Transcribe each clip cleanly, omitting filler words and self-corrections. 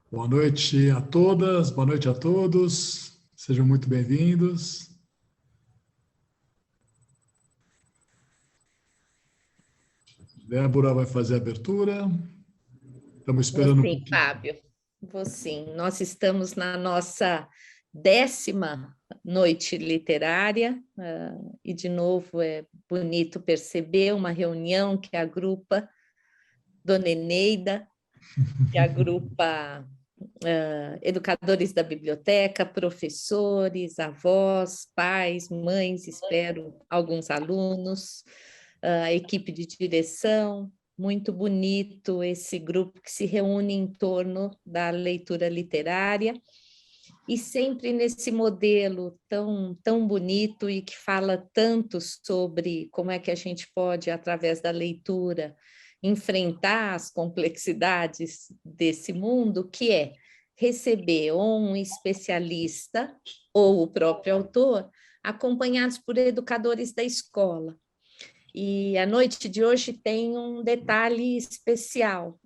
Boa noite a todas, boa noite a todos, sejam muito bem-vindos. Débora vai fazer a abertura, estamos Vou esperando um sim, pouquinho. Fábio. Vou sim. Nós estamos na nossa 10ª noite literária, e de novo é bonito perceber uma reunião que agrupa Dona Eneida, que agrupa educadores da biblioteca, professores, avós, pais, mães, espero alguns alunos, a equipe de direção. Muito bonito esse grupo que se reúne em torno da leitura literária e sempre nesse modelo tão bonito e que fala tanto sobre como é que a gente pode, através da leitura, enfrentar as complexidades desse mundo, que é receber ou um especialista ou o próprio autor, acompanhados por educadores da escola. E a noite de hoje tem um detalhe especial.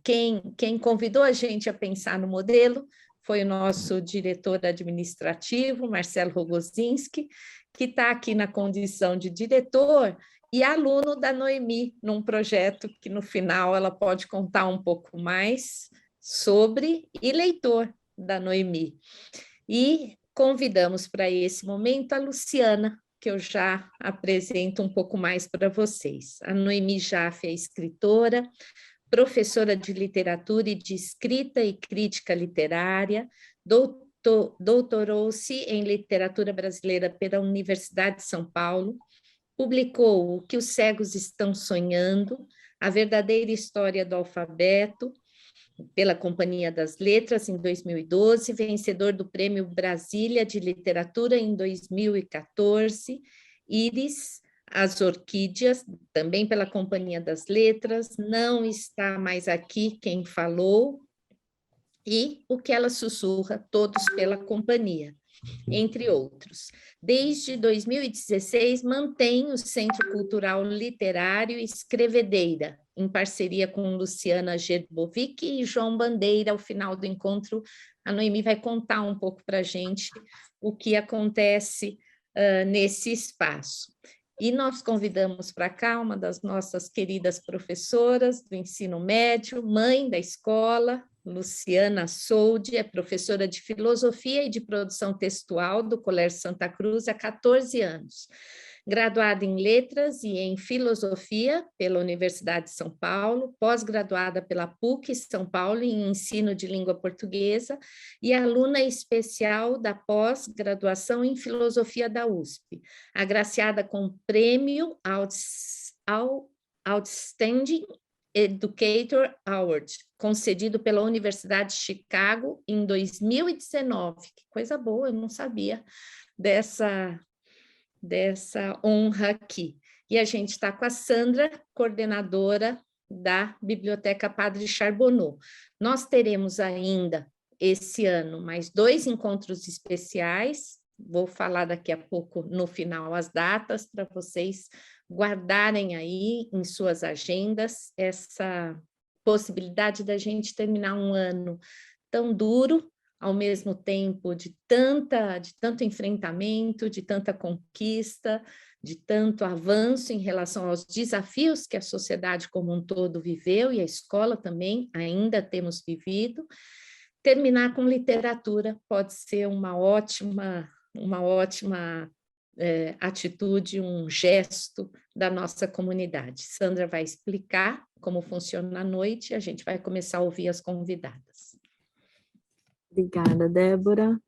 Quem convidou a gente a pensar no modelo foi o nosso diretor administrativo, Marcelo Rogozinski, que está aqui na condição de diretor e aluno da Noemi, num projeto que no final ela pode contar um pouco mais sobre, e leitor da Noemi. E convidamos para esse momento a Luciana, que eu já apresento um pouco mais para vocês. A Noemi Jaffe é escritora, professora de literatura e de escrita e crítica literária, doutorou-se em literatura brasileira pela Universidade de São Paulo, publicou O que os cegos estão sonhando, a verdadeira história do alfabeto, pela Companhia das Letras, em 2012, vencedor do Prêmio Brasília de Literatura em 2014, Íris, As Orquídeas, também pela Companhia das Letras, Não Está Mais Aqui Quem Falou, e O que Ela Sussurra, todos pela companhia, entre outros. Desde 2016, mantém o Centro Cultural Literário Escrevedeira, em parceria com Luciana Gerbovic e João Bandeira. Ao final do encontro, a Noemi vai contar um pouco para a gente o que acontece nesse espaço. E nós convidamos para cá uma das nossas queridas professoras do ensino médio, mãe da escola, Luciana Soldi, é professora de filosofia e de produção textual do Colégio Santa Cruz há 14 anos. Graduada em letras e em filosofia pela Universidade de São Paulo, pós-graduada pela PUC São Paulo em ensino de língua portuguesa e aluna especial da pós-graduação em filosofia da USP, agraciada com o prêmio Outstanding Educator Award, concedido pela Universidade de Chicago em 2019. Que coisa boa, eu não sabia dessa honra aqui. E a gente está com a Sandra, coordenadora da Biblioteca Padre Charbonneau. Nós teremos ainda esse ano mais 2 encontros especiais, vou falar daqui a pouco no final as datas para vocês guardarem aí em suas agendas essa possibilidade da gente terminar um ano tão duro, ao mesmo tempo de tanto enfrentamento, de tanta conquista, de tanto avanço em relação aos desafios que a sociedade como um todo viveu e a escola também ainda temos vivido. Terminar com literatura pode ser uma ótima atitude, um gesto da nossa comunidade. Sandra vai explicar como funciona a noite e a gente vai começar a ouvir as convidadas. Obrigada, Débora.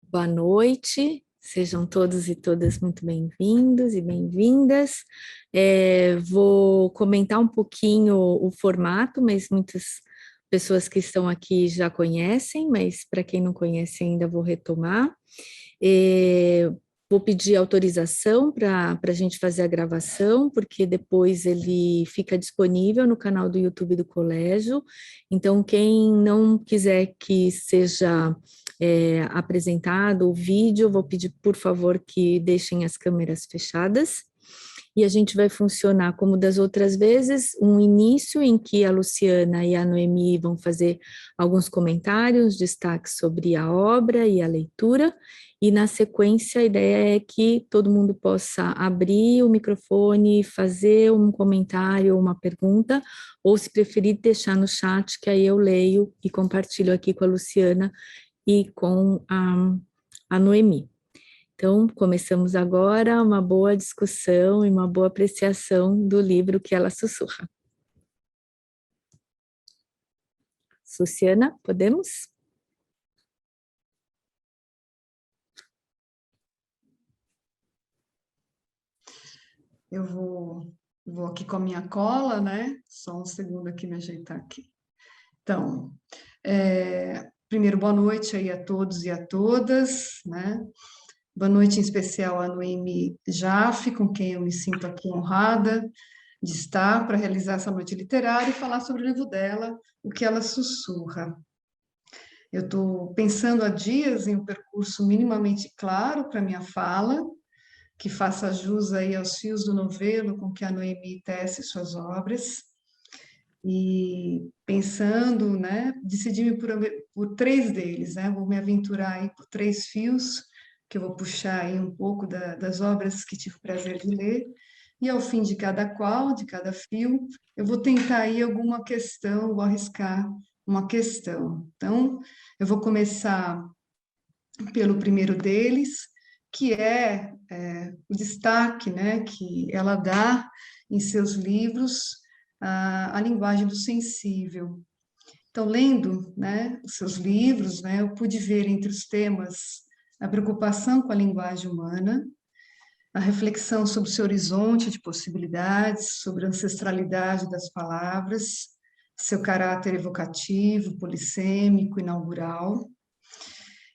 Boa noite, sejam todos e todas muito bem-vindos e bem-vindas. Vou comentar um pouquinho o formato, mas muitas pessoas que estão aqui já conhecem, mas para quem não conhece ainda vou retomar. Vou pedir autorização para a gente fazer a gravação, porque depois ele fica disponível no canal do YouTube do colégio. Então, quem não quiser que seja apresentado o vídeo, vou pedir, por favor, que deixem as câmeras fechadas. e a gente vai funcionar como das outras vezes, um início em que a Luciana e a Noemi vão fazer alguns comentários, destaques sobre a obra e a leitura, e na sequência a ideia é que todo mundo possa abrir o microfone, fazer um comentário, uma pergunta, ou se preferir deixar no chat, que aí eu leio e compartilho aqui com a Luciana e com a Noemi. Então, começamos agora uma boa discussão e uma boa apreciação do livro que ela sussurra. Luciana, podemos? Eu vou aqui com a minha cola, né? Só um segundo aqui, me ajeitar aqui. Então, primeiro, boa noite aí a todos e a todas, né? Boa noite em especial a Noemi Jaffe, com quem eu me sinto aqui honrada de estar para realizar essa noite literária e falar sobre o livro dela, O que ela sussurra. Eu estou pensando há dias em um percurso minimamente claro para minha fala, que faça jus aí aos fios do novelo com que a Noemi tece suas obras. E pensando, né, decidi-me por 3 deles, né? Vou me aventurar aí por 3 fios, que eu vou puxar aí um pouco das obras que tive o prazer de ler, e ao fim de cada qual, de cada fio, eu vou tentar aí alguma questão, vou arriscar uma questão. Então, eu vou começar pelo primeiro deles, que é o destaque, né, que ela dá em seus livros a linguagem do sensível. Então, lendo, né, os seus livros, né, eu pude ver entre os temas a preocupação com a linguagem humana, a reflexão sobre o seu horizonte de possibilidades, sobre a ancestralidade das palavras, seu caráter evocativo, polissêmico, inaugural.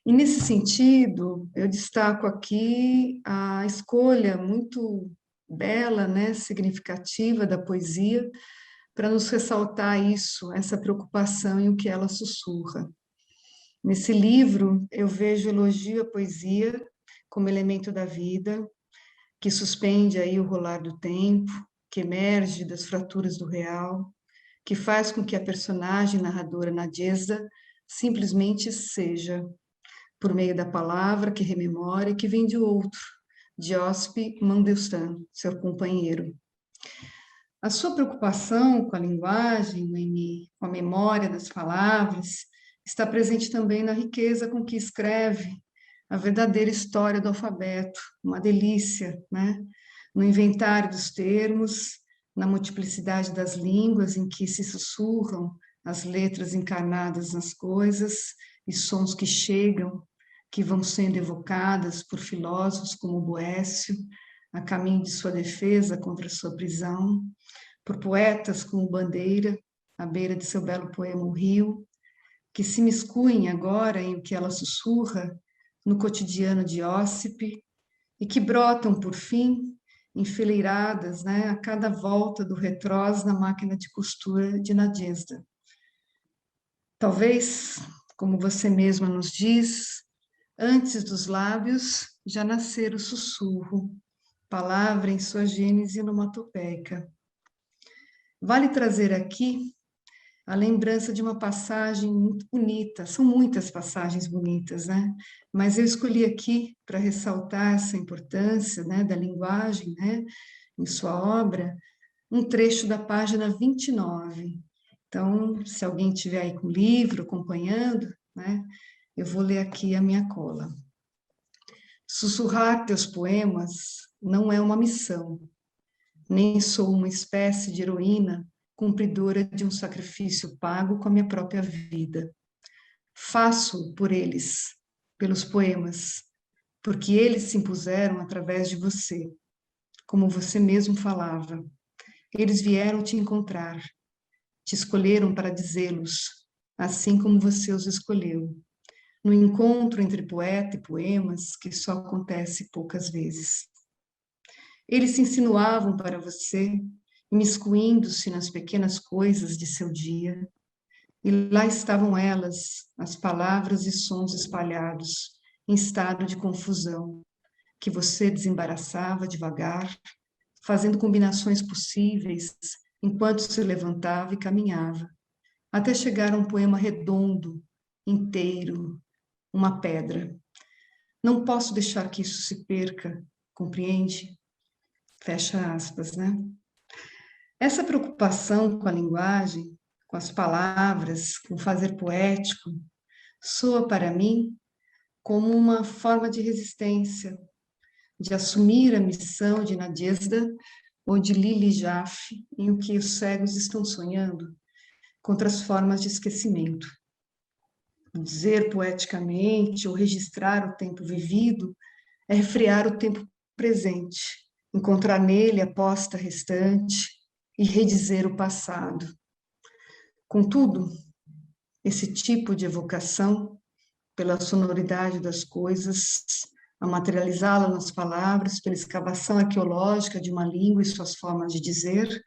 E nesse sentido, eu destaco aqui a escolha muito bela, né, significativa da poesia, para nos ressaltar isso, essa preocupação em o que ela sussurra. Nesse livro, eu vejo elogio à poesia como elemento da vida, que suspende aí o rolar do tempo, que emerge das fraturas do real, que faz com que a personagem narradora Nadjeza simplesmente seja, por meio da palavra que rememora e que vem de outro, de Ospe Mandelstam, seu companheiro. A sua preocupação com a linguagem, Noemi, com a memória das palavras, está presente também na riqueza com que escreve a verdadeira história do alfabeto, uma delícia, né? No inventário dos termos, na multiplicidade das línguas em que se sussurram as letras encarnadas nas coisas e sons que chegam, que vão sendo evocadas por filósofos como Boécio, a caminho de sua defesa contra sua prisão, por poetas como Bandeira, à beira de seu belo poema O Rio, que se miscuem agora em o que ela sussurra no cotidiano de Óscipe e que brotam, por fim, enfileiradas, né, a cada volta do retrós na máquina de costura de Nadjeza. Talvez, como você mesma nos diz, antes dos lábios já nascer o sussurro, palavra em sua gênese onomatopeica. Vale trazer aqui a lembrança de uma passagem muito bonita, são muitas passagens bonitas, né? Mas eu escolhi aqui para ressaltar essa importância, né, da linguagem, né, em sua obra, um trecho da página 29. Então, se alguém estiver aí com o livro, acompanhando, né, eu vou ler aqui a minha cola. Sussurrar teus poemas não é uma missão, nem sou uma espécie de heroína cumpridora de um sacrifício pago com a minha própria vida. Faço por eles, pelos poemas, porque eles se impuseram através de você, como você mesmo falava. Eles vieram te encontrar, te escolheram para dizê-los, assim como você os escolheu, no encontro entre poeta e poemas que só acontece poucas vezes. Eles se insinuavam para você, imiscuindo-se nas pequenas coisas de seu dia, e lá estavam elas, as palavras e sons espalhados, em estado de confusão, que você desembaraçava devagar, fazendo combinações possíveis enquanto se levantava e caminhava, até chegar a um poema redondo, inteiro, uma pedra. Não posso deixar que isso se perca, compreende? Fecha aspas, né? Essa preocupação com a linguagem, com as palavras, com o fazer poético, soa para mim como uma forma de resistência, de assumir a missão de Nadezhda ou de Lili Jaffe em O que os cegos estão sonhando, contra as formas de esquecimento. Dizer poeticamente ou registrar o tempo vivido é refrear o tempo presente, encontrar nele a posta restante e redizer o passado. Contudo, esse tipo de evocação, pela sonoridade das coisas, a materializá-la nas palavras, pela escavação arqueológica de uma língua e suas formas de dizer,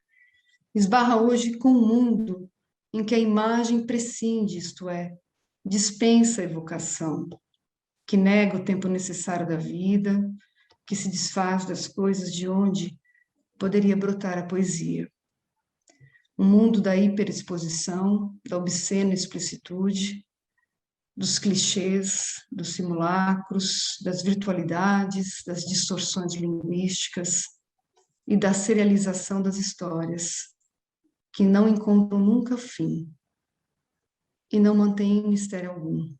esbarra hoje com um mundo em que a imagem prescinde, isto é, dispensa a evocação, que nega o tempo necessário da vida, que se desfaz das coisas de onde poderia brotar a poesia. Um mundo da hiperexposição, da obscena explicitude, dos clichês, dos simulacros, das virtualidades, das distorções linguísticas e da serialização das histórias, que não encontram nunca fim e não mantêm mistério algum.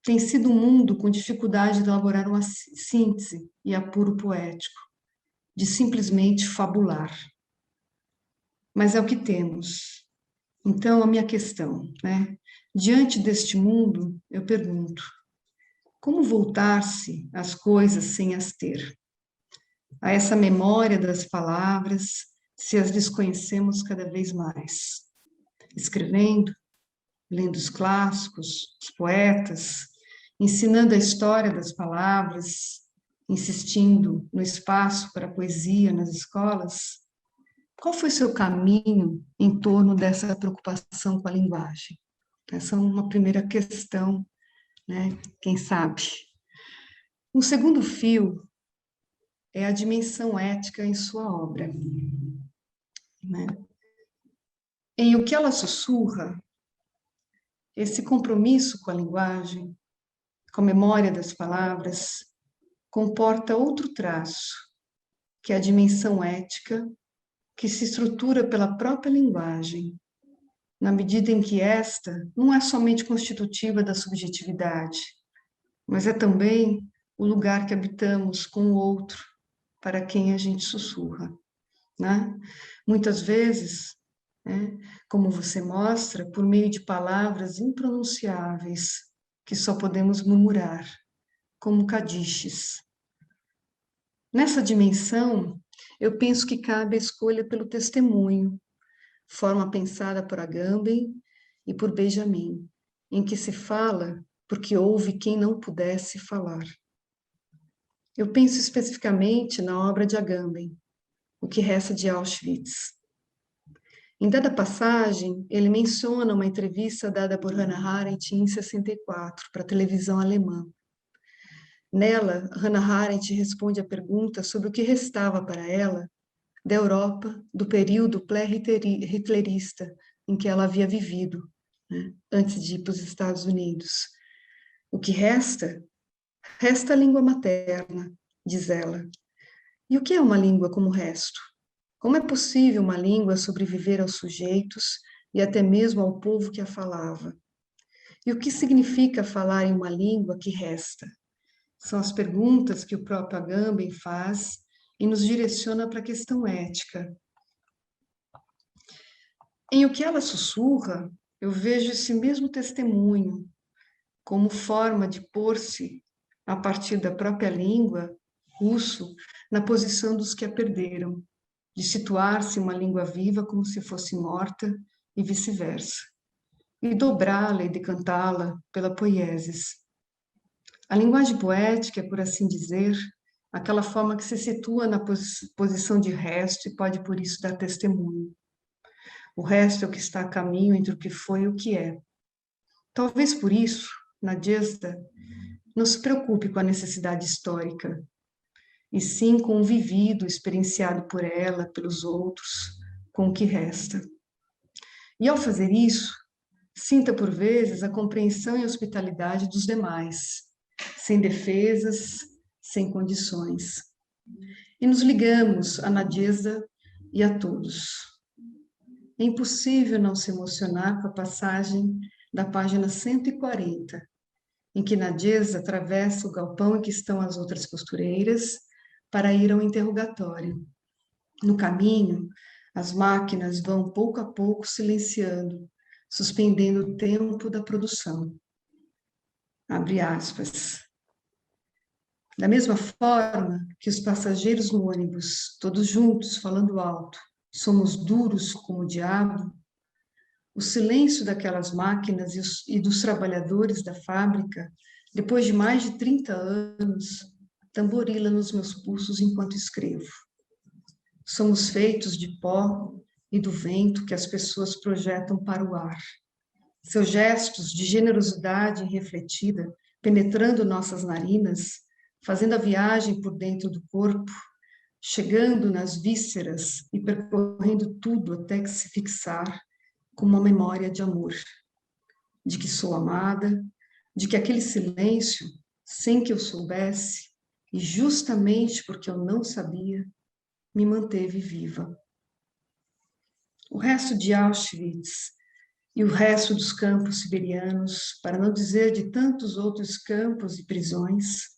Tem sido um mundo com dificuldade de elaborar uma síntese e apuro poético, de simplesmente fabular. Mas é o que temos. Então, a minha questão, né? Diante deste mundo, eu pergunto, como voltar-se às coisas sem as ter? A essa memória das palavras, se as desconhecemos cada vez mais? Escrevendo, lendo os clássicos, os poetas, ensinando a história das palavras, insistindo no espaço para a poesia nas escolas? Qual foi seu caminho em torno dessa preocupação com a linguagem? Essa é uma primeira questão, né? Quem sabe? Um segundo fio é a dimensão ética em sua obra, né? Em O que ela sussurra, esse compromisso com a linguagem, com a memória das palavras, comporta outro traço, que é a dimensão ética, que se estrutura pela própria linguagem, na medida em que esta não é somente constitutiva da subjetividade, mas é também o lugar que habitamos com o outro, para quem a gente sussurra, né? Muitas vezes, né, como você mostra, por meio de palavras impronunciáveis, que só podemos murmurar, como cadiches. Nessa dimensão, eu penso que cabe a escolha pelo testemunho, forma pensada por Agamben e por Benjamin, em que se fala porque houve quem não pudesse falar. Eu penso especificamente na obra de Agamben, O que resta de Auschwitz. Em dada passagem, ele menciona uma entrevista dada por Hannah Arendt em 64 para a televisão alemã. Nela, Hannah Arendt responde à pergunta sobre o que restava para ela da Europa do período pré-hitlerista em que ela havia vivido, né, antes de ir para os Estados Unidos. O que resta? Resta a língua materna, diz ela. E o que é uma língua como o resto? Como é possível uma língua sobreviver aos sujeitos e até mesmo ao povo que a falava? E o que significa falar em uma língua que resta? São as perguntas que o próprio Agamben faz e nos direciona para a questão ética. Em O que ela sussurra, eu vejo esse mesmo testemunho como forma de pôr-se, a partir da própria língua, russo, na posição dos que a perderam, de situar-se uma língua viva como se fosse morta e vice-versa, e dobrá-la e decantá-la pela poiesis. A linguagem poética é, por assim dizer, aquela forma que se situa na posição de resto e pode, por isso, dar testemunho. O resto é o que está a caminho entre o que foi e o que é. Talvez por isso, Nadezhda não se preocupe com a necessidade histórica. e sim com o vivido, experienciado por ela, pelos outros, com o que resta. E ao fazer isso, sinta por vezes a compreensão e hospitalidade dos demais, sem defesas, sem condições. E nos ligamos a Nadezhda e a todos. É impossível não se emocionar com a passagem da página 140, em que Nadezhda atravessa o galpão em que estão as outras costureiras para ir ao interrogatório. No caminho, as máquinas vão pouco a pouco silenciando, suspendendo o tempo da produção. Abre aspas. Da mesma forma que os passageiros no ônibus, todos juntos, falando alto, somos duros como o diabo, o silêncio daquelas máquinas e dos trabalhadores da fábrica, depois de mais de 30 anos, tamborila nos meus pulsos enquanto escrevo. Somos feitos de pó e do vento que as pessoas projetam para o ar. Seus gestos de generosidade irrefletida, penetrando nossas narinas, fazendo a viagem por dentro do corpo, chegando nas vísceras e percorrendo tudo até que se fixar como uma memória de amor, de que sou amada, de que aquele silêncio, sem que eu soubesse, e justamente porque eu não sabia, me manteve viva. O resto de Auschwitz e o resto dos campos siberianos, para não dizer de tantos outros campos e prisões,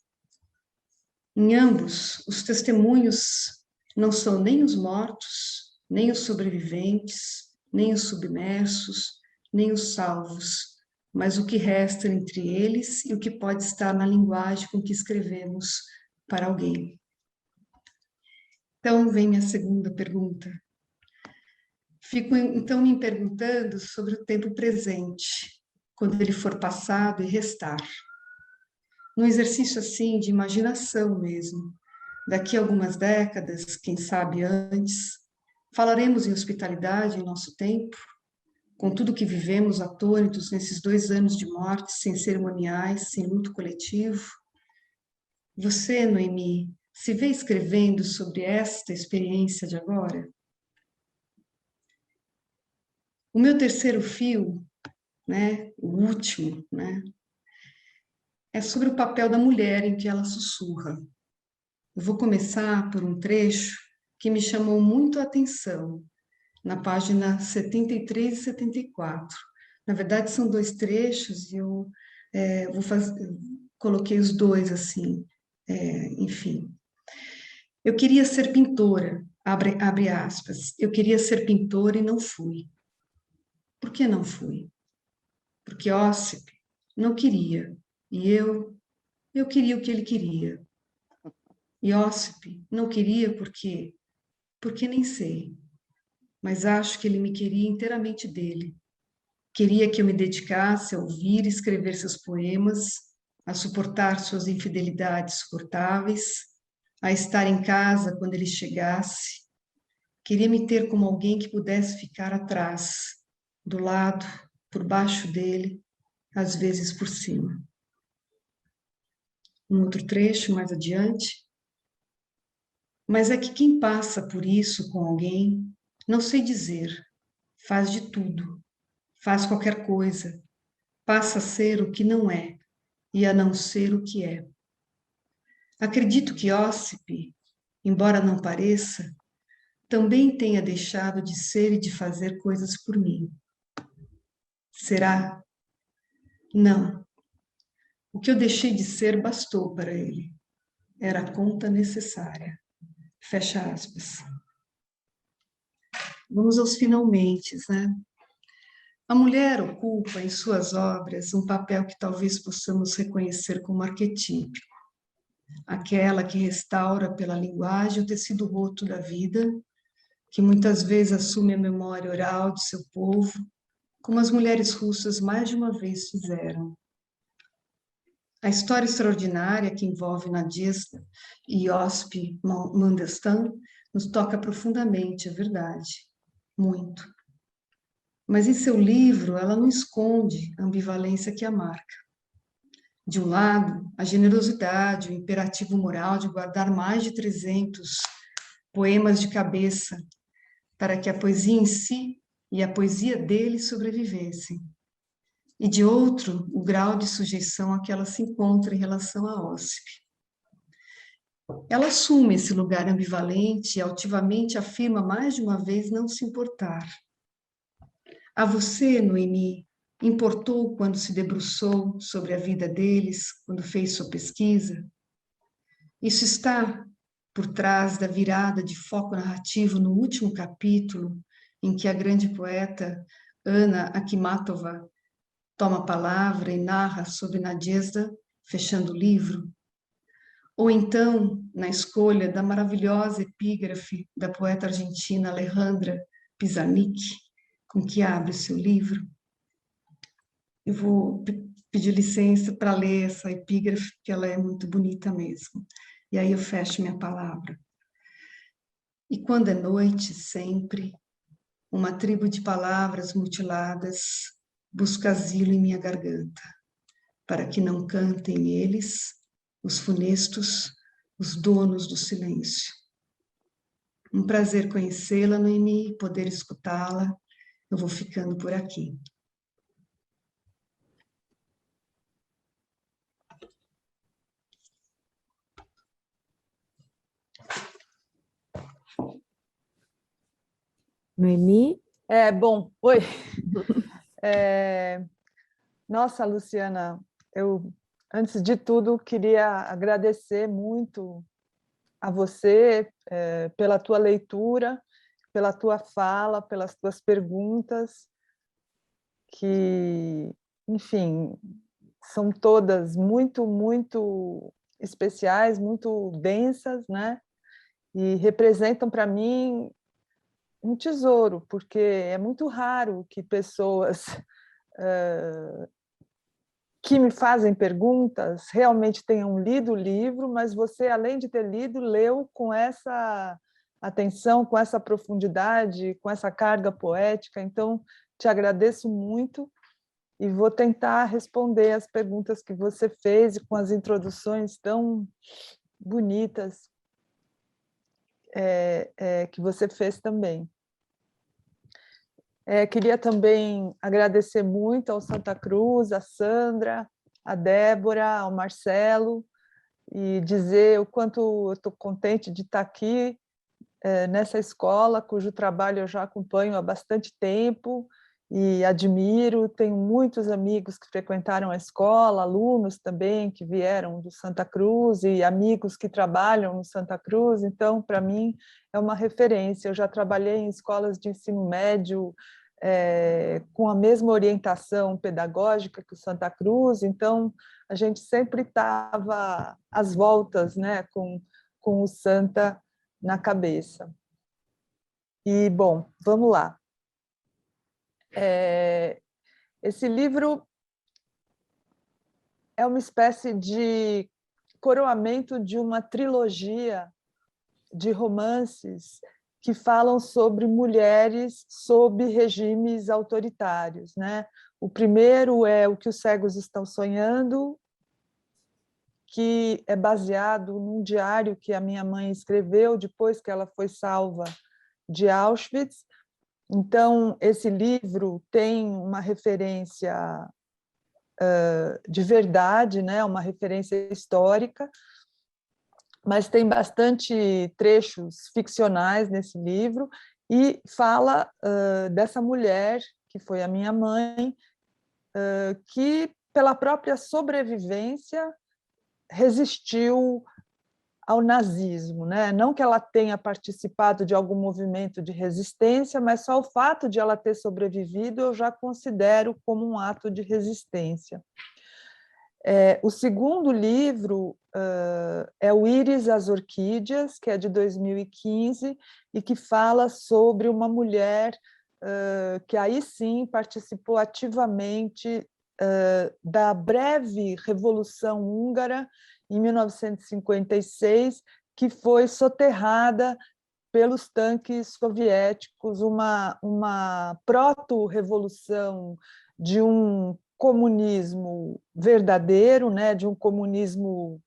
em ambos, os testemunhos não são nem os mortos, nem os sobreviventes, nem os submersos, nem os salvos, mas o que resta entre eles e o que pode estar na linguagem com que escrevemos para alguém. Então, vem minha segunda pergunta. Fico, então, me perguntando sobre o tempo presente, quando ele for passado e restar. Num exercício assim de imaginação mesmo. Daqui a algumas décadas, quem sabe antes, falaremos em hospitalidade em nosso tempo, com tudo que vivemos atônitos nesses 2 anos de morte, sem cerimoniais, sem luto coletivo. Você, Noemi, se vê escrevendo sobre esta experiência de agora? O meu terceiro fio, né, o último, né, é sobre o papel da mulher em que ela sussurra. Eu vou começar por um trecho que me chamou muito a atenção, na página 73 e 74. Na verdade, são 2 trechos e eu coloquei os 2 assim, enfim. Eu queria ser pintora, abre aspas, eu queria ser pintora e não fui. Por que não fui? Porque Ósip não queria, e eu queria o que ele queria. E Ósip não queria porque nem sei, mas acho que ele me queria inteiramente dele. Queria que eu me dedicasse a ouvir e escrever seus poemas, a suportar suas infidelidades suportáveis, a estar em casa quando ele chegasse. Queria me ter como alguém que pudesse ficar atrás, do lado, por baixo dele, às vezes por cima. Um outro trecho mais adiante. Mas é que quem passa por isso com alguém, não sei dizer, faz de tudo, faz qualquer coisa, passa a ser o que não é e a não ser o que é. Acredito que Ósip, embora não pareça, também tenha deixado de ser e de fazer coisas por mim. Será? Não. O que eu deixei de ser bastou para ele. Era a conta necessária. Fecha aspas. Vamos aos finalmente, né? A mulher ocupa em suas obras um papel que talvez possamos reconhecer como arquetípico. Aquela que restaura pela linguagem o tecido roto da vida, que muitas vezes assume a memória oral de seu povo, como as mulheres russas mais de uma vez fizeram. A história extraordinária que envolve Nadezhda e Osip Mandelstam nos toca profundamente, é verdade, muito. Mas em seu livro ela não esconde a ambivalência que a marca. De um lado, a generosidade, o imperativo moral de guardar mais de 300 poemas de cabeça, para que a poesia em si e a poesia dele sobrevivessem. E de outro, o grau de sujeição a que ela se encontra em relação à hóspede. Ela assume esse lugar ambivalente e altivamente afirma mais de uma vez não se importar. A você, Noemi, importou quando se debruçou sobre a vida deles, quando fez sua pesquisa? Isso está por trás da virada de foco narrativo no último capítulo, em que a grande poeta Ana Akhmatova toma a palavra e narra sobre Nadezhda fechando o livro. Ou então, na escolha da maravilhosa epígrafe da poeta argentina Alejandra Pizarnik, com que abre o seu livro. Eu vou pedir licença para ler essa epígrafe, porque ela é muito bonita mesmo. E aí eu fecho minha palavra. E quando é noite, sempre, uma tribo de palavras mutiladas busca asilo em minha garganta, para que não cantem eles, os funestos, os donos do silêncio. Um prazer conhecê-la, Noemi, poder escutá-la. Eu vou ficando por aqui. Noemi? Bom, oi. Nossa, Luciana, eu, antes de tudo, queria agradecer muito a você pela tua leitura, pela tua fala, pelas tuas perguntas, que, enfim, são todas muito, muito especiais, muito densas, né? E representam para mim um tesouro, porque é muito raro que pessoas que me fazem perguntas realmente tenham lido o livro, mas você, além de ter lido, leu com essa atenção, com essa profundidade, com essa carga poética. Então, te agradeço muito e vou tentar responder as perguntas que você fez e com as introduções tão bonitas que você fez também. Queria também agradecer muito ao Santa Cruz, a Sandra, a Débora, ao Marcelo, e dizer o quanto eu estou contente de estar aqui nessa escola, cujo trabalho eu já acompanho há bastante tempo e admiro. Tenho muitos amigos que frequentaram a escola, alunos também que vieram do Santa Cruz e amigos que trabalham no Santa Cruz. Então, para mim, é uma referência. Eu já trabalhei em escolas de ensino médio com a mesma orientação pedagógica que o Santa Cruz, então a gente sempre estava às voltas, né, com o Santa na cabeça. E, bom, vamos lá. Esse livro é uma espécie de coroamento de uma trilogia de romances que falam sobre mulheres sob regimes autoritários, né? O primeiro é O que os cegos estão sonhando, que é baseado num diário que a minha mãe escreveu depois que ela foi salva de Auschwitz. Então, esse livro tem uma referência de verdade, né? Uma referência histórica, mas tem bastante trechos ficcionais nesse livro e fala dessa mulher, que foi a minha mãe, que, pela própria sobrevivência, resistiu ao nazismo, né? Não que ela tenha participado de algum movimento de resistência, mas só o fato de ela ter sobrevivido eu já considero como um ato de resistência. O segundo livro é O Íris às Orquídeas, que é de 2015, e que fala sobre uma mulher que aí sim participou ativamente da breve Revolução Húngara, em 1956, que foi soterrada pelos tanques soviéticos, uma proto-revolução de um comunismo verdadeiro, né, de um comunismo,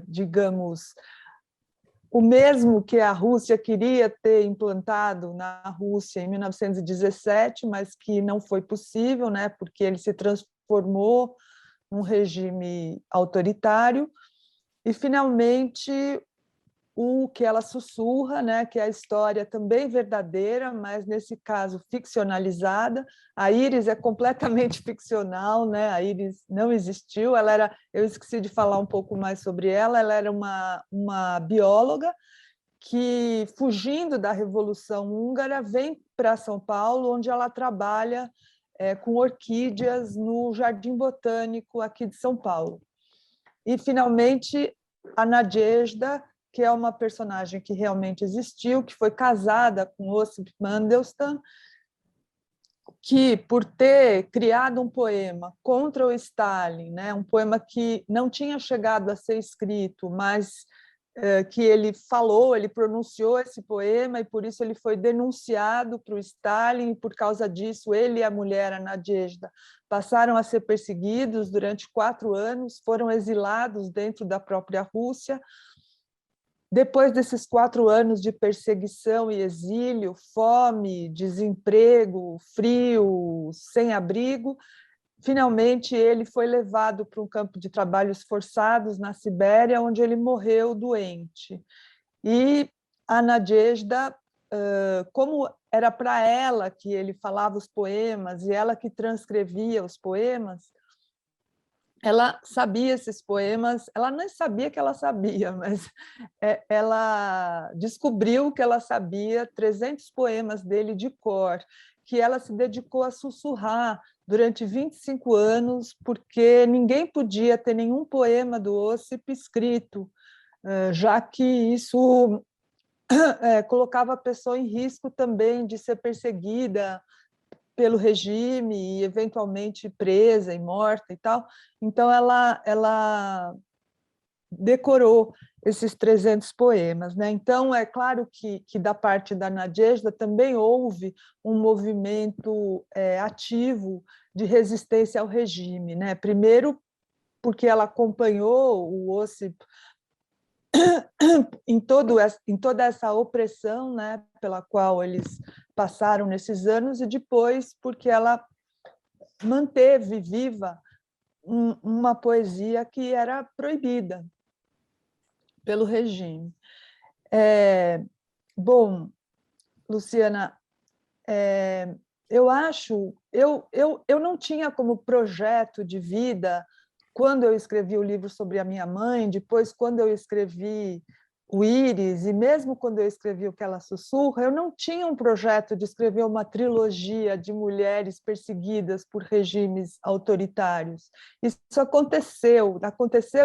digamos, o mesmo que a Rússia queria ter implantado na Rússia em 1917, mas que não foi possível, né, porque ele se transformou num regime autoritário. E, finalmente, o que ela sussurra, né, que é a história também verdadeira, mas, nesse caso, ficcionalizada. A Iris é completamente ficcional, né? A Iris não existiu. Ela era, eu esqueci de falar um pouco mais sobre ela, ela era uma bióloga que, fugindo da Revolução Húngara, vem para São Paulo, onde ela trabalha com orquídeas no Jardim Botânico aqui de São Paulo. E, finalmente, a Nadezhda, que é uma personagem que realmente existiu, que foi casada com Osip Mandelstam, que, por ter criado um poema contra o Stalin, né, um poema que não tinha chegado a ser escrito, mas que ele falou, ele pronunciou esse poema, e por isso ele foi denunciado para o Stalin, e por causa disso ele e a mulher, a Nadezhda, passaram a ser perseguidos durante 4 anos, foram exilados dentro da própria Rússia. Depois desses 4 anos de perseguição e exílio, fome, desemprego, frio, sem abrigo, finalmente ele foi levado para um campo de trabalhos forçados na Sibéria, onde ele morreu doente. E a Nadezhda, como era para ela que ele falava os poemas e ela que transcrevia os poemas, ela sabia esses poemas, ela nem sabia que ela sabia, mas ela descobriu que ela sabia 300 poemas dele de cor, que ela se dedicou a sussurrar durante 25 anos, porque ninguém podia ter nenhum poema do Osip escrito, já que isso colocava a pessoa em risco também de ser perseguida pelo regime e, eventualmente, presa e morta e tal. Então, ela decorou esses 300 poemas, né? Então, é claro que da parte da Nadezhda também houve um movimento ativo de resistência ao regime, né? Primeiro, porque ela acompanhou o Osip em toda essa opressão, né, pela qual eles passaram nesses anos, e depois porque ela manteve viva uma poesia que era proibida pelo regime. Bom, Luciana, eu acho, eu não tinha como projeto de vida, quando eu escrevi o livro sobre a minha mãe, depois quando eu escrevi o Íris, e mesmo quando eu escrevi O que ela sussurra, eu não tinha um projeto de escrever uma trilogia de mulheres perseguidas por regimes autoritários. Isso aconteceu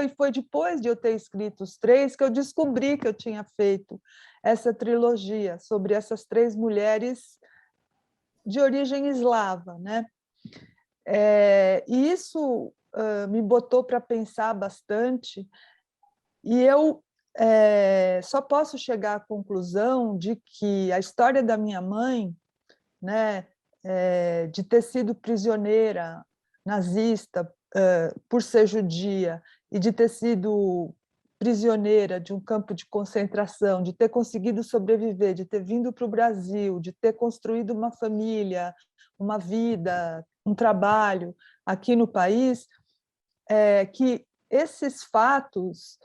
e foi depois de eu ter escrito os 3 que eu descobri que eu tinha feito essa trilogia sobre essas 3 mulheres de origem eslava, né? E isso me botou para pensar bastante, e eu só posso chegar à conclusão de que a história da minha mãe, né, de ter sido prisioneira nazista por ser judia, e de ter sido prisioneira de um campo de concentração, de ter conseguido sobreviver, de ter vindo para o Brasil, de ter construído uma família, uma vida, um trabalho aqui no país, que esses fatos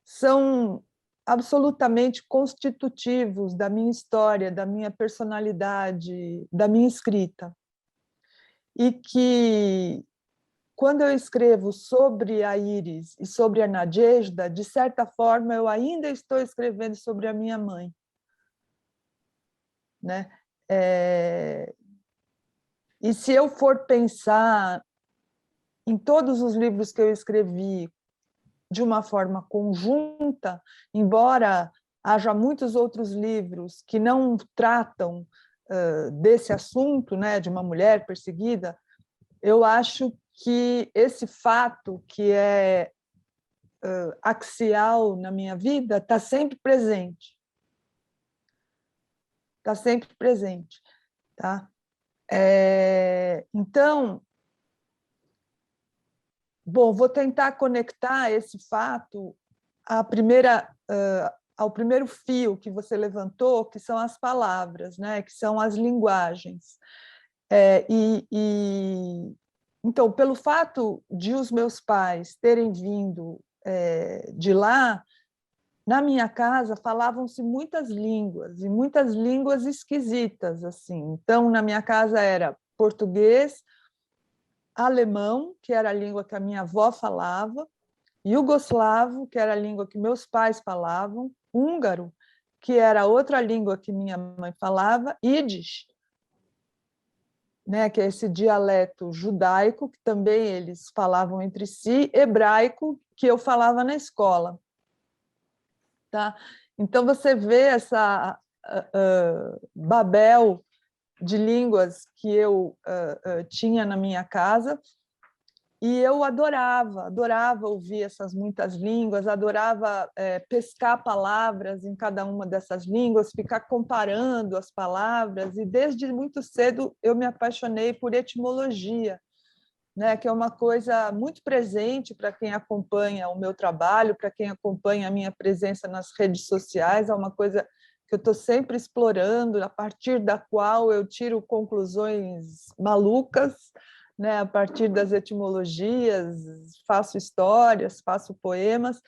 são absolutamente constitutivos da minha história, da minha personalidade, da minha escrita. E que, quando eu escrevo sobre a Iris e sobre a Nadezhda, de certa forma, eu ainda estou escrevendo sobre a minha mãe, né? E se eu for pensar em todos os livros que eu escrevi de uma forma conjunta, embora haja muitos outros livros que não tratam desse assunto, né, de uma mulher perseguida, eu acho que esse fato que é axial na minha vida está sempre presente. Está sempre presente. Tá? Então, Bom, vou tentar conectar esse fato ao primeiro fio que você levantou, que são as palavras, né? Que são as linguagens. Então, pelo fato de os meus pais terem vindo de lá, na minha casa falavam-se muitas línguas, e muitas línguas esquisitas, assim. Então, na minha casa era português, alemão, que era a língua que a minha avó falava, iugoslavo, que era a língua que meus pais falavam, húngaro, que era outra língua que minha mãe falava, ídis, né, que é esse dialeto judaico, que também eles falavam entre si, hebraico, que eu falava na escola. Tá? Então, você vê essa Babel de línguas que eu tinha na minha casa, e eu adorava ouvir essas muitas línguas, adorava pescar palavras em cada uma dessas línguas, ficar comparando as palavras, e desde muito cedo eu me apaixonei por etimologia, né, que é uma coisa muito presente para quem acompanha o meu trabalho, para quem acompanha a minha presença nas redes sociais, é uma coisa que eu estou sempre explorando, a partir da qual eu tiro conclusões malucas, né, a partir das etimologias, faço histórias, faço poemas,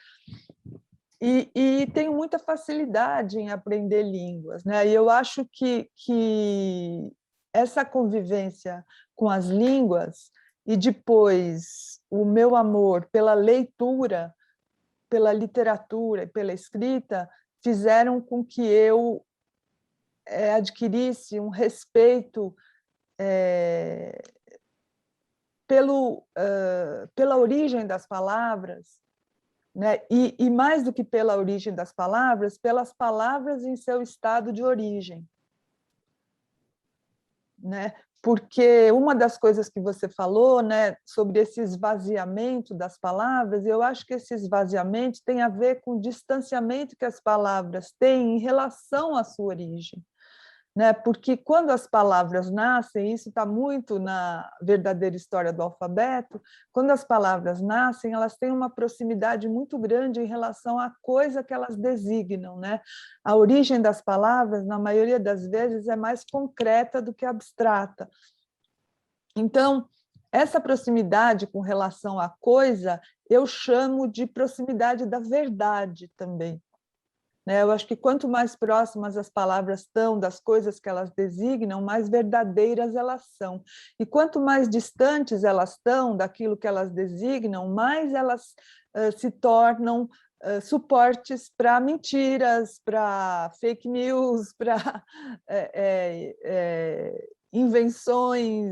e tenho muita facilidade em aprender línguas, né? E eu acho que essa convivência com as línguas e depois o meu amor pela leitura, pela literatura e pela escrita fizeram com que eu adquirisse um respeito pela origem das palavras, né? E mais do que pela origem das palavras, pelas palavras em seu estado de origem, né? Porque uma das coisas que você falou, né, sobre esse esvaziamento das palavras, eu acho que esse esvaziamento tem a ver com o distanciamento que as palavras têm em relação à sua origem, né? Porque quando as palavras nascem, isso está muito na verdadeira história do alfabeto, quando as palavras nascem, elas têm uma proximidade muito grande em relação à coisa que elas designam, né? A origem das palavras, na maioria das vezes, é mais concreta do que abstrata. Então, essa proximidade com relação à coisa, eu chamo de proximidade da verdade também. Eu acho que quanto mais próximas as palavras estão das coisas que elas designam, mais verdadeiras elas são. E quanto mais distantes elas estão daquilo que elas designam, mais elas se tornam suportes para mentiras, para fake news, para invenções,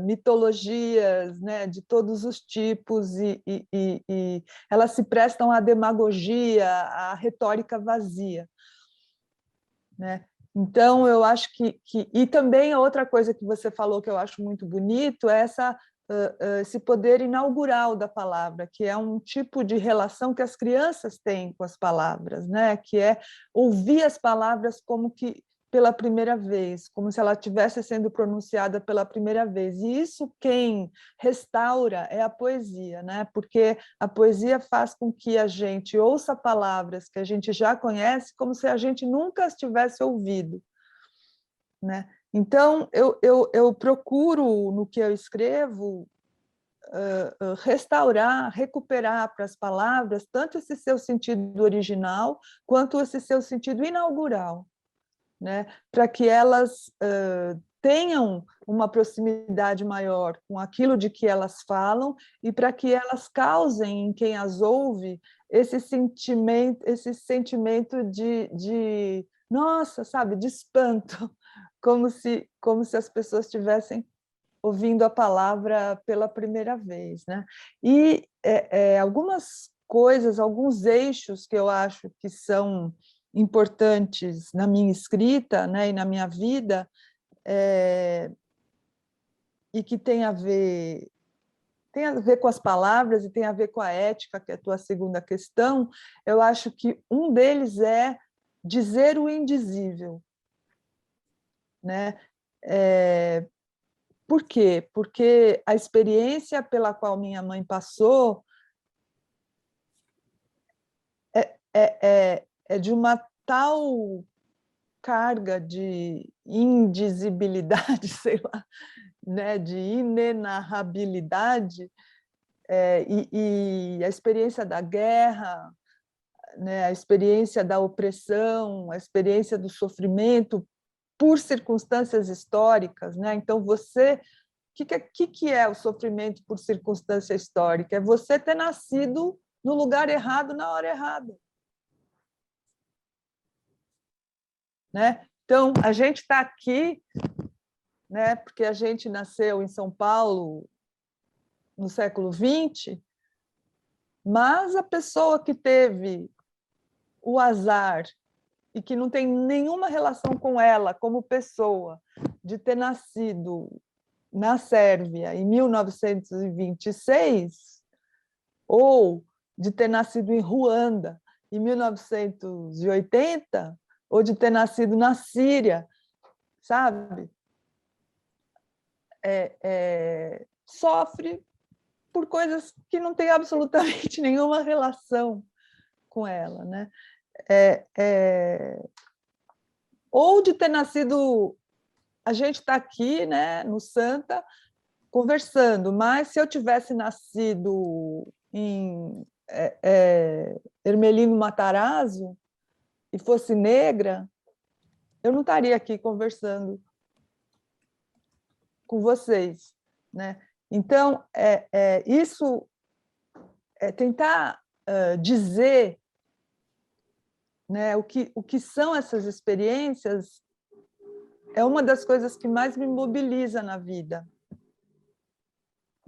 mitologias, né, de todos os tipos, e elas se prestam à demagogia, à retórica vazia, né? Então, eu acho que... E também a outra coisa que você falou que eu acho muito bonito é esse poder inaugural da palavra, que é um tipo de relação que as crianças têm com as palavras, né? Que é ouvir as palavras como que pela primeira vez, como se ela estivesse sendo pronunciada pela primeira vez. E isso quem restaura é a poesia, né? Porque a poesia faz com que a gente ouça palavras que a gente já conhece como se a gente nunca as tivesse ouvido, né? Então, eu procuro, no que eu escrevo, restaurar, recuperar para as palavras tanto esse seu sentido original quanto esse seu sentido inaugural, né? Para que elas tenham uma proximidade maior com aquilo de que elas falam e para que elas causem em quem as ouve esse sentimento de nossa, sabe, de espanto, como se as pessoas estivessem ouvindo a palavra pela primeira vez, né? E algumas coisas, alguns eixos que eu acho que são importantes na minha escrita, né, e na minha vida, e que tem a ver com as palavras e tem a ver com a ética, que é a tua segunda questão. Eu acho que um deles é dizer o indizível, né? Por quê? Porque a experiência pela qual minha mãe passou é de uma tal carga de indizibilidade, sei lá, né, de inenarrabilidade, e a experiência da guerra, né, a experiência da opressão, a experiência do sofrimento por circunstâncias históricas, né? Então, você... O que é o sofrimento por circunstância histórica? É você ter nascido no lugar errado, na hora errada. Né? Então, a gente está aqui, né, porque a gente nasceu em São Paulo no século XX, mas a pessoa que teve o azar e que não tem nenhuma relação com ela como pessoa, de ter nascido na Sérvia em 1926, ou de ter nascido em Ruanda em 1980, ou de ter nascido na Síria, sabe? Sofre por coisas que não têm absolutamente nenhuma relação com ela, né? Ou de ter nascido... A gente está aqui, né, no Santa, conversando, mas se eu tivesse nascido em Ermelino Matarazzo e fosse negra, eu não estaria aqui conversando com vocês, né? Então, isso é tentar dizer, né, o que são essas experiências é uma das coisas que mais me mobiliza na vida,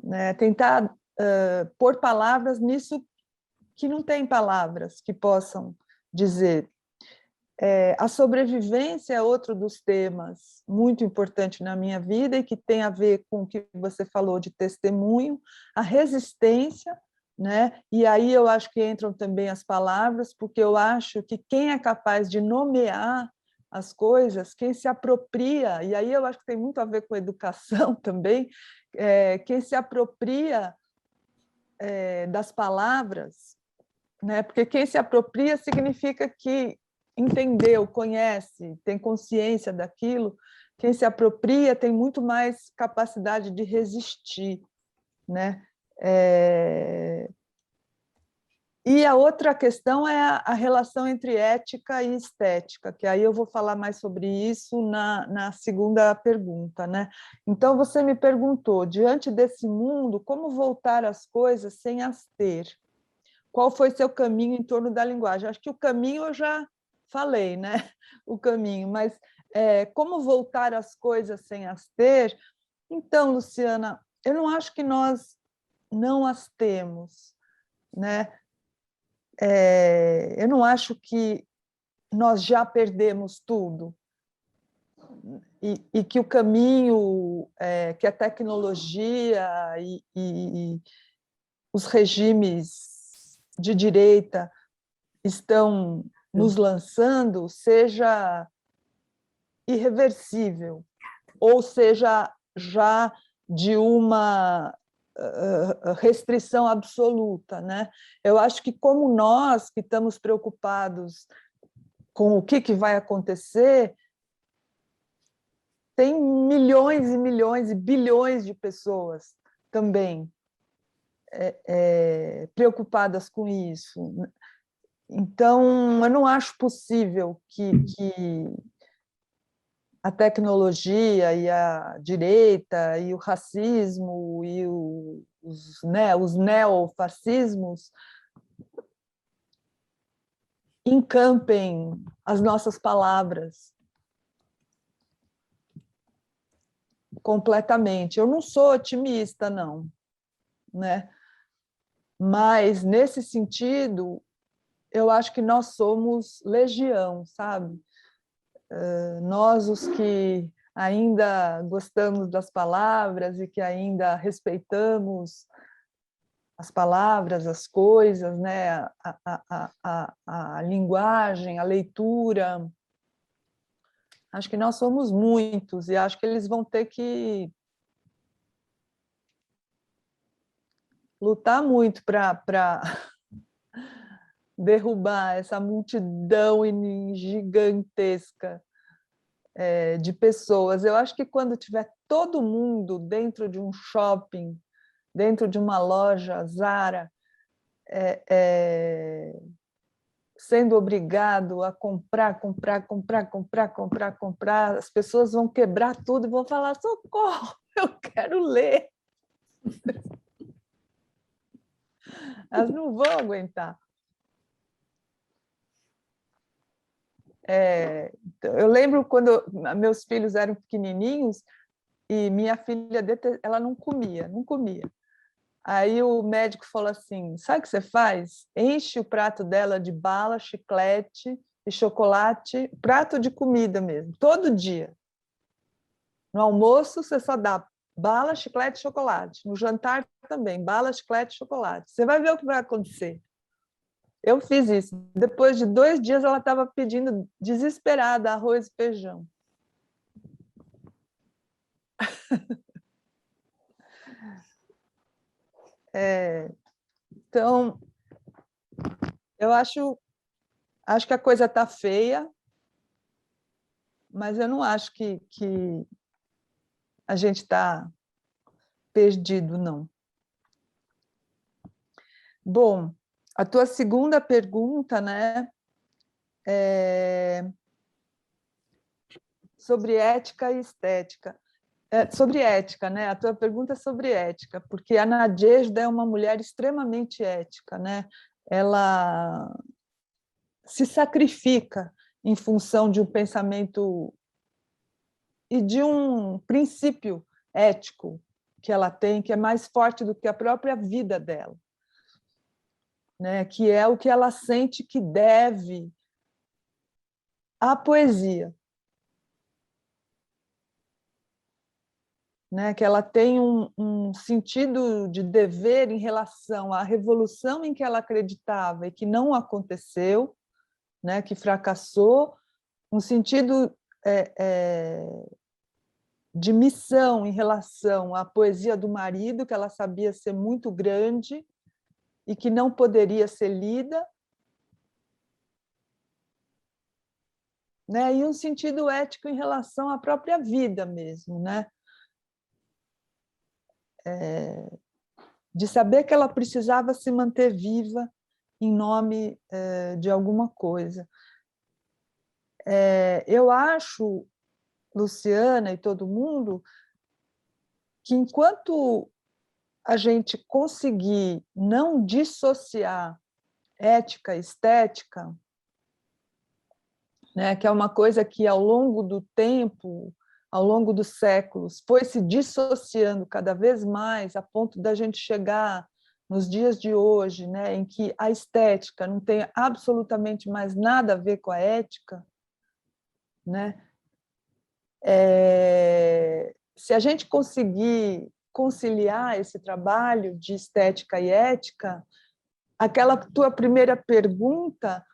né? Tentar pôr palavras nisso que não tem palavras que possam dizer. A sobrevivência é outro dos temas muito importante na minha vida e que tem a ver com o que você falou de testemunho, a resistência, né? E aí eu acho que entram também as palavras, porque eu acho que quem é capaz de nomear as coisas, quem se apropria, e aí eu acho que tem muito a ver com educação também, quem se apropria das palavras, né? Porque quem se apropria significa que entendeu, conhece, tem consciência daquilo. Quem se apropria tem muito mais capacidade de resistir, né? E a outra questão é a relação entre ética e estética, que aí eu vou falar mais sobre isso na segunda pergunta, né? Então, você me perguntou, diante desse mundo, como voltar às coisas sem as ter? Qual foi seu caminho em torno da linguagem? Acho que o caminho eu já falei, né? O caminho, mas como voltar às coisas sem as ter? Então, Luciana, eu não acho que nós não as temos, né? Eu não acho que nós já perdemos tudo e que o caminho que a tecnologia e os regimes de direita estão nos lançando seja irreversível, ou seja já de uma restrição absoluta, né? Eu acho que como nós que estamos preocupados com o que vai acontecer, tem milhões e milhões e bilhões de pessoas também preocupadas com isso. Então, eu não acho possível que a tecnologia e a direita e o racismo e os neofascismos encampem as nossas palavras completamente. Eu não sou otimista, não, né? Mas, nesse sentido, eu acho que nós somos legião, sabe? Nós, os que ainda gostamos das palavras e que ainda respeitamos as palavras, as coisas, né? A linguagem, a leitura. Acho que nós somos muitos e acho que eles vão ter que lutar muito para derrubar essa multidão gigantesca de pessoas. Eu acho que quando tiver todo mundo dentro de um shopping, dentro de uma loja Zara, sendo obrigado a comprar, as pessoas vão quebrar tudo e vão falar: socorro, eu quero ler. Elas não vão aguentar. Eu lembro quando meus filhos eram pequenininhos e minha filha, ela não comia. Aí o médico falou assim: sabe o que você faz? Enche o prato dela de bala, chiclete e chocolate, prato de comida mesmo, todo dia. No almoço, você só dá bala, chiclete e chocolate. No jantar também, bala, chiclete e chocolate. Você vai ver o que vai acontecer. Eu fiz isso. Depois de 2 dias, ela estava pedindo, desesperada, arroz e feijão. Então, eu acho que a coisa está feia, mas eu não acho que a gente está perdido, não. Bom, a tua segunda pergunta, né, sobre ética e estética. Sobre ética, né? A tua pergunta é sobre ética, porque a Nadezhda é uma mulher extremamente ética, né? Ela se sacrifica em função de um pensamento e de um princípio ético que ela tem, que é mais forte do que a própria vida dela, né? Que é o que ela sente que deve à poesia, né? Que ela tem um sentido de dever em relação à revolução em que ela acreditava e que não aconteceu, né? Que fracassou, um sentido de missão em relação à poesia do marido, que ela sabia ser muito grande e que não poderia ser lida, né? E um sentido ético em relação à própria vida mesmo, né? De saber que ela precisava se manter viva em nome de alguma coisa. Eu acho, Luciana e todo mundo, que enquanto a gente conseguir não dissociar ética e estética, né, que é uma coisa que ao longo do tempo, ao longo dos séculos, foi se dissociando cada vez mais, a ponto da gente chegar nos dias de hoje, né, em que a estética não tem absolutamente mais nada a ver com a ética, né? Se a gente conseguir conciliar esse trabalho de estética e ética, aquela tua primeira pergunta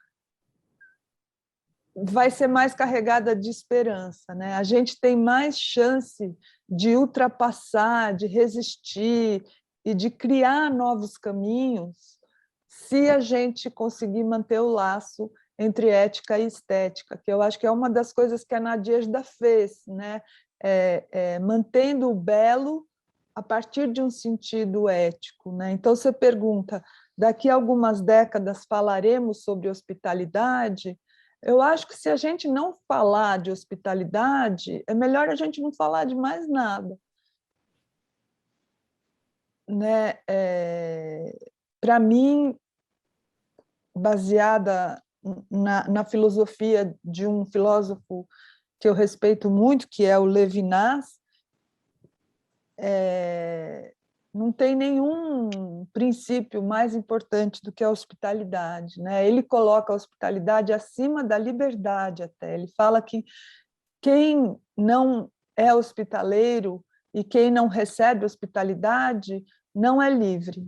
vai ser mais carregada de esperança, né? A gente tem mais chance de ultrapassar, de resistir e de criar novos caminhos se a gente conseguir manter o laço entre ética e estética, que eu acho que é uma das coisas que a Nadezhda fez, né? Mantendo o belo a partir de um sentido ético, né? Então, você pergunta, daqui a algumas décadas falaremos sobre hospitalidade? Eu acho que se a gente não falar de hospitalidade, é melhor a gente não falar de mais nada, né? Para mim, baseada na filosofia de um filósofo que eu respeito muito, que é o Levinas, não tem nenhum princípio mais importante do que a hospitalidade, né? Ele coloca a hospitalidade acima da liberdade até. Ele fala que quem não é hospitaleiro e quem não recebe hospitalidade não é livre.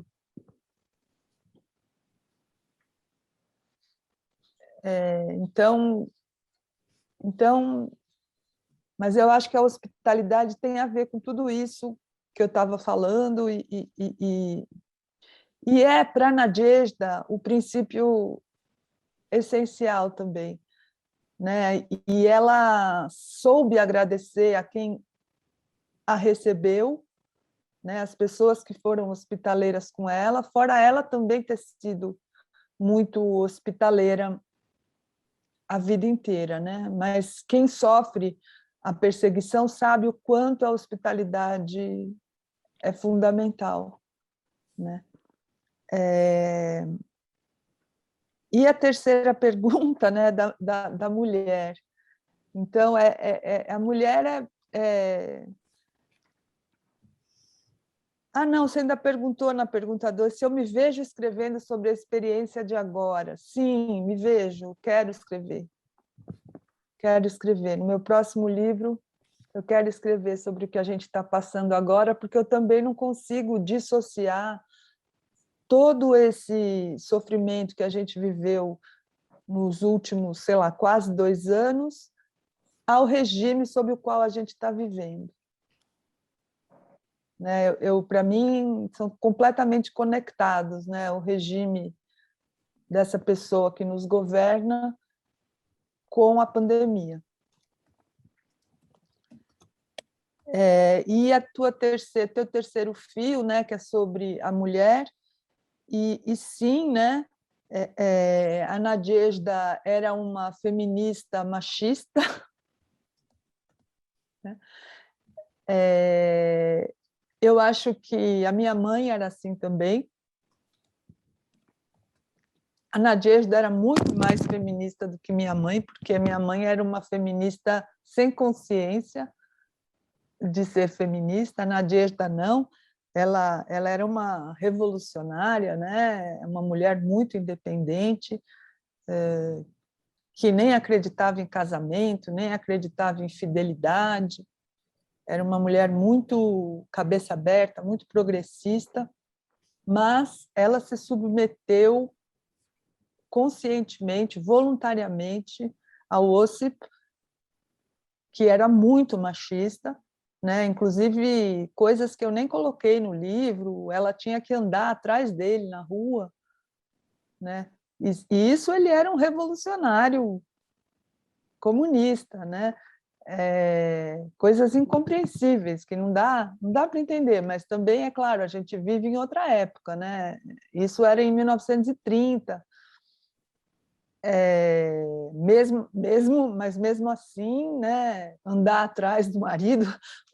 Então, mas eu acho que a hospitalidade tem a ver com tudo isso que eu estava falando E é para Nadezhda o princípio essencial também, né? E ela soube agradecer a quem a recebeu, né? As pessoas que foram hospitaleiras com ela, fora ela também ter sido muito hospitaleira a vida inteira, né? Mas quem sofre a perseguição sabe o quanto a hospitalidade é fundamental, né? E a terceira pergunta, né, da mulher. Então, a mulher Ah, não, você ainda perguntou na pergunta 2 se eu me vejo escrevendo sobre a experiência de agora. Sim, me vejo, quero escrever. Quero escrever. No meu próximo livro, eu quero escrever sobre o que a gente está passando agora, porque eu também não consigo dissociar todo esse sofrimento que a gente viveu nos últimos, sei lá, quase 2 anos, ao regime sob o qual a gente está vivendo. Né? Para mim, são completamente conectados, né? O regime dessa pessoa que nos governa com a pandemia. E teu terceiro fio, né, que é sobre a mulher, e sim, né, a Nadezhda era uma feminista machista, né? Eu acho que a minha mãe era assim também. A Nadezhda era muito mais feminista do que minha mãe, porque minha mãe era uma feminista sem consciência de ser feminista, a Nadezhda não. Ela era uma revolucionária, né? Uma mulher muito independente, que nem acreditava em casamento, nem acreditava em fidelidade. Era uma mulher muito cabeça aberta, muito progressista, mas ela se submeteu conscientemente, voluntariamente, ao OSIP, que era muito machista, né? Inclusive coisas que eu nem coloquei no livro, ela tinha que andar atrás dele na rua, né? E isso ele era um revolucionário comunista, né? Coisas incompreensíveis que não dá para entender, mas também é claro, a gente vive em outra época, né? Isso era em 1930. Mas mesmo assim, né, andar atrás do marido,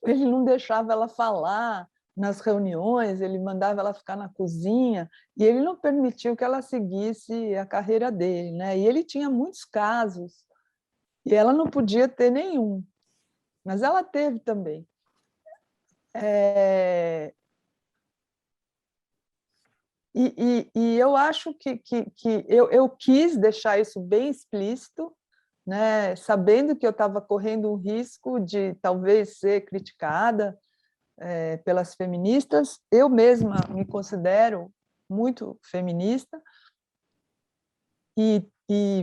ele não deixava ela falar nas reuniões, ele mandava ela ficar na cozinha, e ele não permitiu que ela seguisse a carreira dele, né? E ele tinha muitos casos, e ela não podia ter nenhum, mas ela teve também. E eu acho que eu quis deixar isso bem explícito, né, sabendo que eu estava correndo um risco de talvez ser criticada pelas feministas. Eu mesma me considero muito feminista e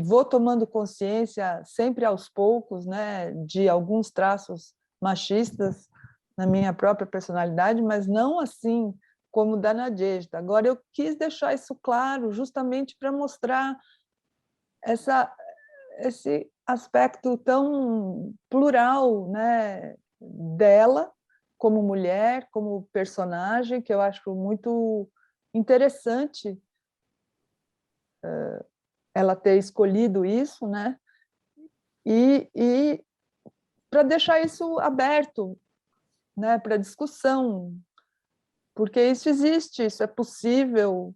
vou tomando consciência sempre aos poucos, né, de alguns traços machistas na minha própria personalidade, mas não assim como da Nadezhda. Agora, eu quis deixar isso claro justamente para mostrar esse aspecto tão plural, né, dela como mulher, como personagem, que eu acho muito interessante ela ter escolhido isso, né? E para deixar isso aberto, né, para discussão, porque isso existe, isso é possível,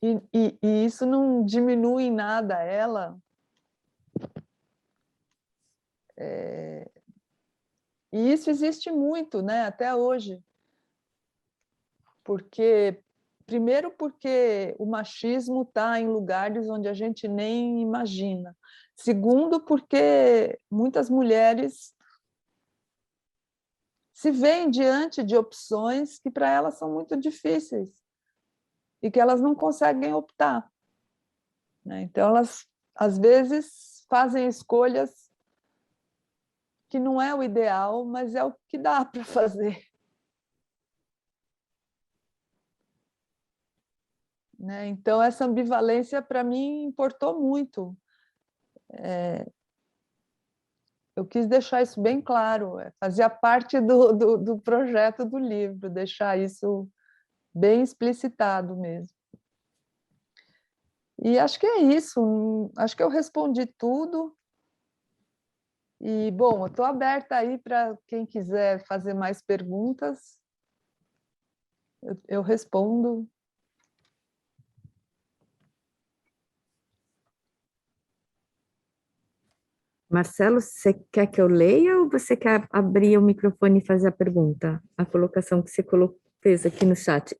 e isso não diminui em nada ela. E isso existe muito, né, até hoje. Primeiro porque o machismo está em lugares onde a gente nem imagina. Segundo, porque muitas mulheres se veem diante de opções que para elas são muito difíceis e que elas não conseguem optar, né? Então, elas, às vezes, fazem escolhas que não é o ideal, mas é o que dá para fazer. né? Então, essa ambivalência, para mim, importou muito. Eu quis deixar isso bem claro, fazia parte do projeto do livro, deixar isso bem explicitado mesmo. E acho que é isso, acho que eu respondi tudo. E, bom, eu estou aberta aí para quem quiser fazer mais perguntas, eu respondo. Marcelo, você quer que eu leia ou você quer abrir o microfone e fazer a pergunta? A colocação que você fez aqui no chat.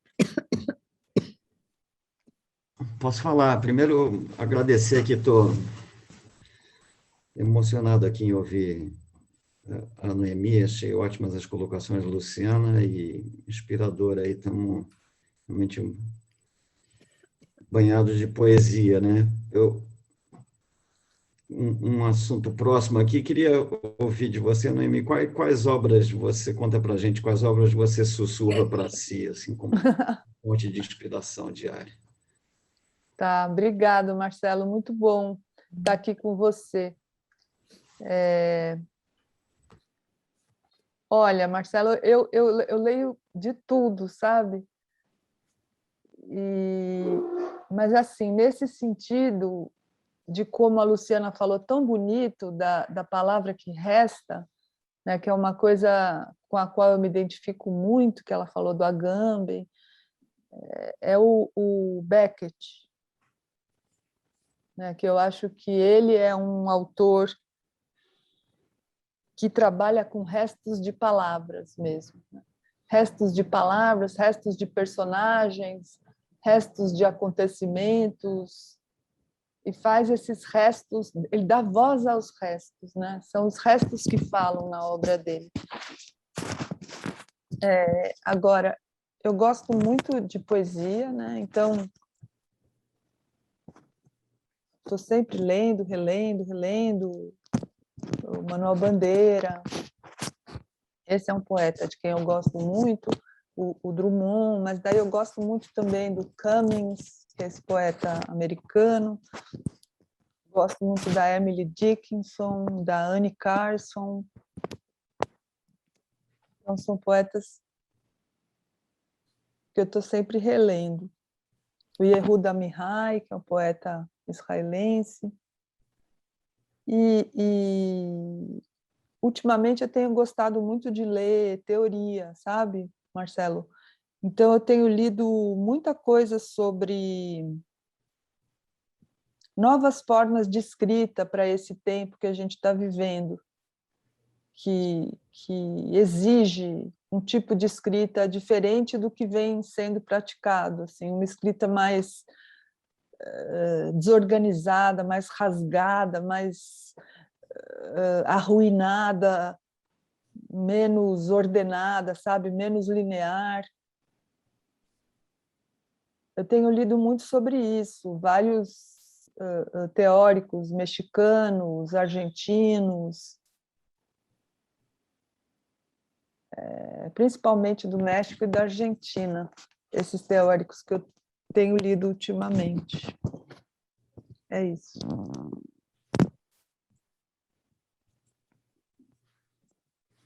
Posso falar. Primeiro, agradecer aqui, estou emocionado aqui em ouvir a Noemi, achei ótimas as colocações da Luciana e inspiradora aí, estamos realmente banhados de poesia, né? Um assunto próximo aqui, queria ouvir de você, Noemi, quais obras você conta para a gente, quais obras você sussurra para si, assim, como fonte de inspiração diária? Tá, obrigado, Marcelo, muito bom estar aqui com você. Olha, Marcelo, eu leio de tudo, sabe? Mas, assim, nesse sentido de como a Luciana falou tão bonito da palavra que resta, né, que é uma coisa com a qual eu me identifico muito, que ela falou do Agamben, é o Beckett, né, que eu acho que ele é um autor que trabalha com restos de palavras mesmo, né? Restos de palavras, restos de personagens, restos de acontecimentos, e faz esses restos, ele dá voz aos restos, né? São os restos que falam na obra dele. Agora, eu gosto muito de poesia, né? Então, estou sempre lendo, relendo o Manuel Bandeira. Esse é um poeta de quem eu gosto muito, o Drummond, mas daí eu gosto muito também do Cummings, que é esse poeta americano. Gosto muito da Emily Dickinson, da Anne Carson. Então, são poetas que eu estou sempre relendo. O Yehuda Mihai, que é um poeta israelense. E ultimamente eu tenho gostado muito de ler teoria, sabe, Marcelo? Então, eu tenho lido muita coisa sobre novas formas de escrita para esse tempo que a gente está vivendo, que exige um tipo de escrita diferente do que vem sendo praticado, assim, uma escrita mais desorganizada, mais rasgada, mais arruinada, menos ordenada, sabe, menos linear. Eu tenho lido muito sobre isso, vários teóricos mexicanos, argentinos, principalmente do México e da Argentina, esses teóricos que eu tenho lido ultimamente. É isso.